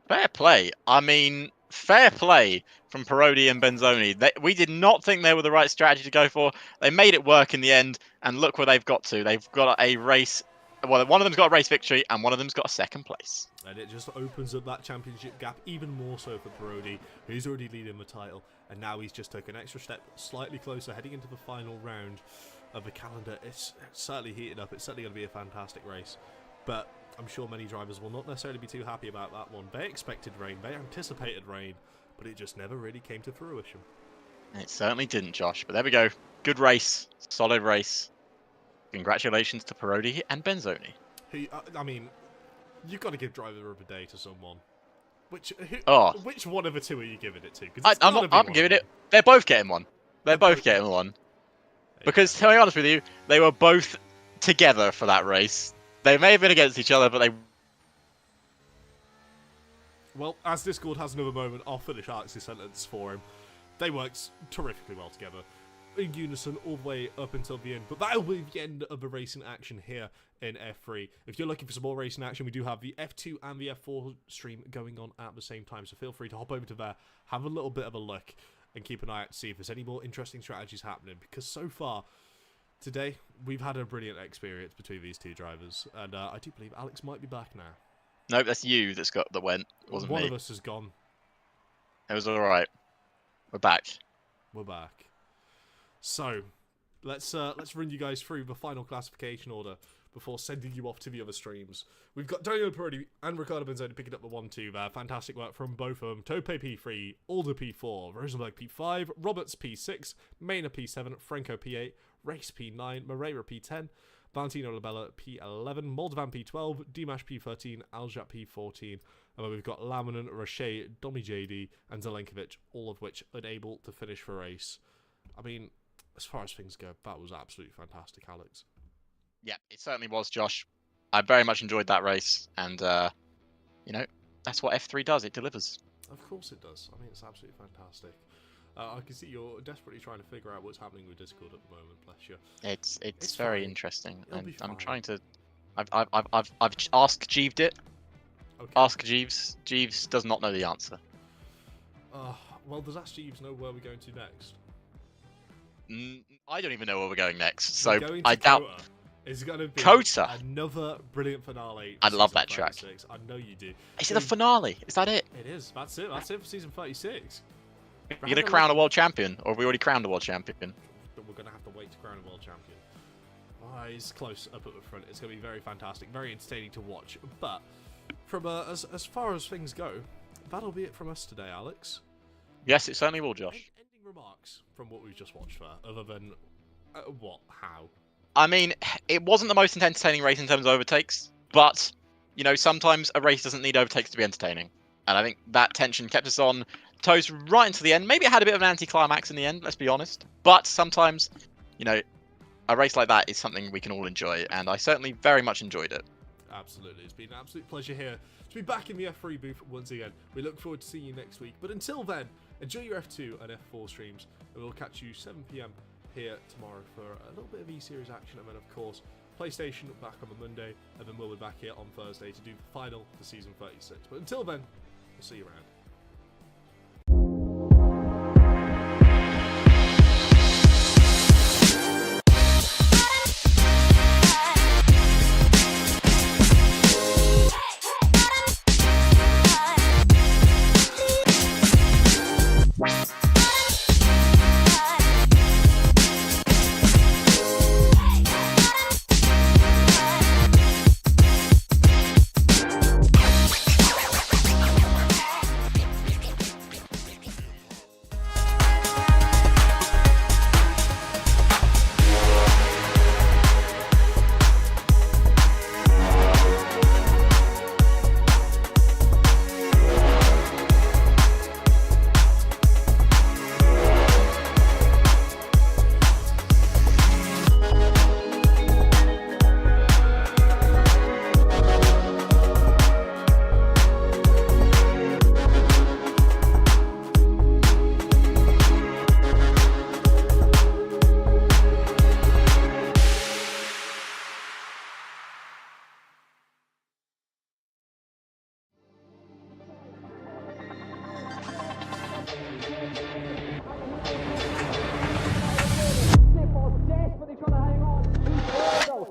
S3: Fair play. I mean, fair play from Parodi and Benzoni. We did not think they were the right strategy to go for. They made it work in the end, and look where they've got to. They've got a race. Well, one of them's got a race victory, and one of them's got a second place.
S4: And it just opens up that championship gap even more so for Parodi, who's already leading the title, and now he's just taken an extra step slightly closer, heading into the final round of the calendar. It's certainly heated up. It's certainly going to be a fantastic race, but I'm sure many drivers will not necessarily be too happy about that one. They expected rain, they anticipated rain, but it just never really came to fruition.
S3: It certainly didn't, Josh, but there we go. Good race. Solid race. Congratulations to Parodi and Benzoni.
S4: I mean, you've got to give driver of the day to someone. Which one of the two are you giving it to?
S3: I'm giving it. They're both getting one. They're both getting one. Because, to be honest with you, they were both together for that race. They may have been against each other, but they...
S4: Well, as Discord has another moment, I'll finish Alex's sentence for him. They worked terrifically well together. in unison all the way up until the end. But that'll be the end of the racing action here in F3. If you're looking for some more racing action, we do have the F2 and the F4 stream going on at the same time. So feel free to hop over to there, have a little bit of a look, and keep an eye out to see if there's any more interesting strategies happening. Because so far, today, we've had a brilliant experience between these two drivers. And I do believe Alex might be back now.
S3: Nope, that's you that went. It wasn't
S4: One
S3: me.
S4: of us has gone.
S3: It was alright. We're back.
S4: We're back. So, let's run you guys through the final classification order before sending you off to the other streams. We've got Daniel Peretti and Ricardo Benzoni picking up the 1-2 there. Fantastic work from both of them. Tope P3, Alder P4, Rosenberg P5, Roberts P6, Maynard P7, Franco P8, Race P9, Moreira P10, Valentino Labella P11, Moldovan P12, Dimash P13, Aljat P14, and then we've got Lamanen, Roche, Domi JD, and Zelenkovic, all of which unable to finish the race. I mean, as far as things go, that was absolutely fantastic, Alex.
S3: Yeah, it certainly was, Josh. I very much enjoyed that race, and you know, that's what F3 does. It delivers.
S4: Of course it does. I mean, it's absolutely fantastic. I can see you're desperately trying to figure out what's happening with Discord at the moment. Bless you.
S3: It's very
S4: fine.
S3: interesting,
S4: It'll
S3: and
S4: be
S3: I'm
S4: fine.
S3: trying to. I've asked Jeeved it.
S4: Okay.
S3: Ask Jeeves. Jeeves does not know the answer.
S4: Well, does Ask Jeeves know where we're going to next?
S3: I don't even know where we're going next,
S4: We're
S3: so
S4: going to
S3: I doubt.
S4: Kota. It's going to be
S3: Kota?
S4: another brilliant finale.
S3: I
S4: for
S3: love
S4: season
S3: that track.
S4: 36. I know you do.
S3: Is it the finale? Is that it?
S4: It is. That's it. That's it for season 36.
S3: You're gonna crown a world champion, or have we already crowned a world champion?
S4: We're going to have to wait to crown a world champion. He's close up at the front. It's going to be very fantastic, very entertaining to watch. But from as far as things go, that'll be it from us today, Alex.
S3: Yes, it certainly will, Josh.
S4: Ending remarks from what we've just watched there, other than what, how?
S3: I mean, it wasn't the most entertaining race in terms of overtakes, but you know, sometimes a race doesn't need overtakes to be entertaining, and I think that tension kept us on toes right into the end. Maybe it had a bit of an anticlimax in the end, let's be honest, but sometimes, you know, a race like that is something we can all enjoy, and I certainly very much enjoyed it.
S4: Absolutely. It's been an absolute pleasure here to be back in the F3 booth once again. We look forward to seeing you next week, but until then, enjoy your F2 and F4 streams, and we'll catch you 7 PM here tomorrow for a little bit of E-Series action, and then of course PlayStation back on the Monday, and then we'll be back here on Thursday to do the final for season 36. But until then, we'll see you around.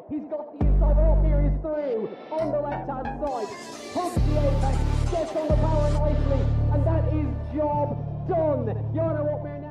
S2: He's got the inside, all here is through, on the left-hand side, hooks the apex, gets on the power nicely, and that is job done. Jarno Walkman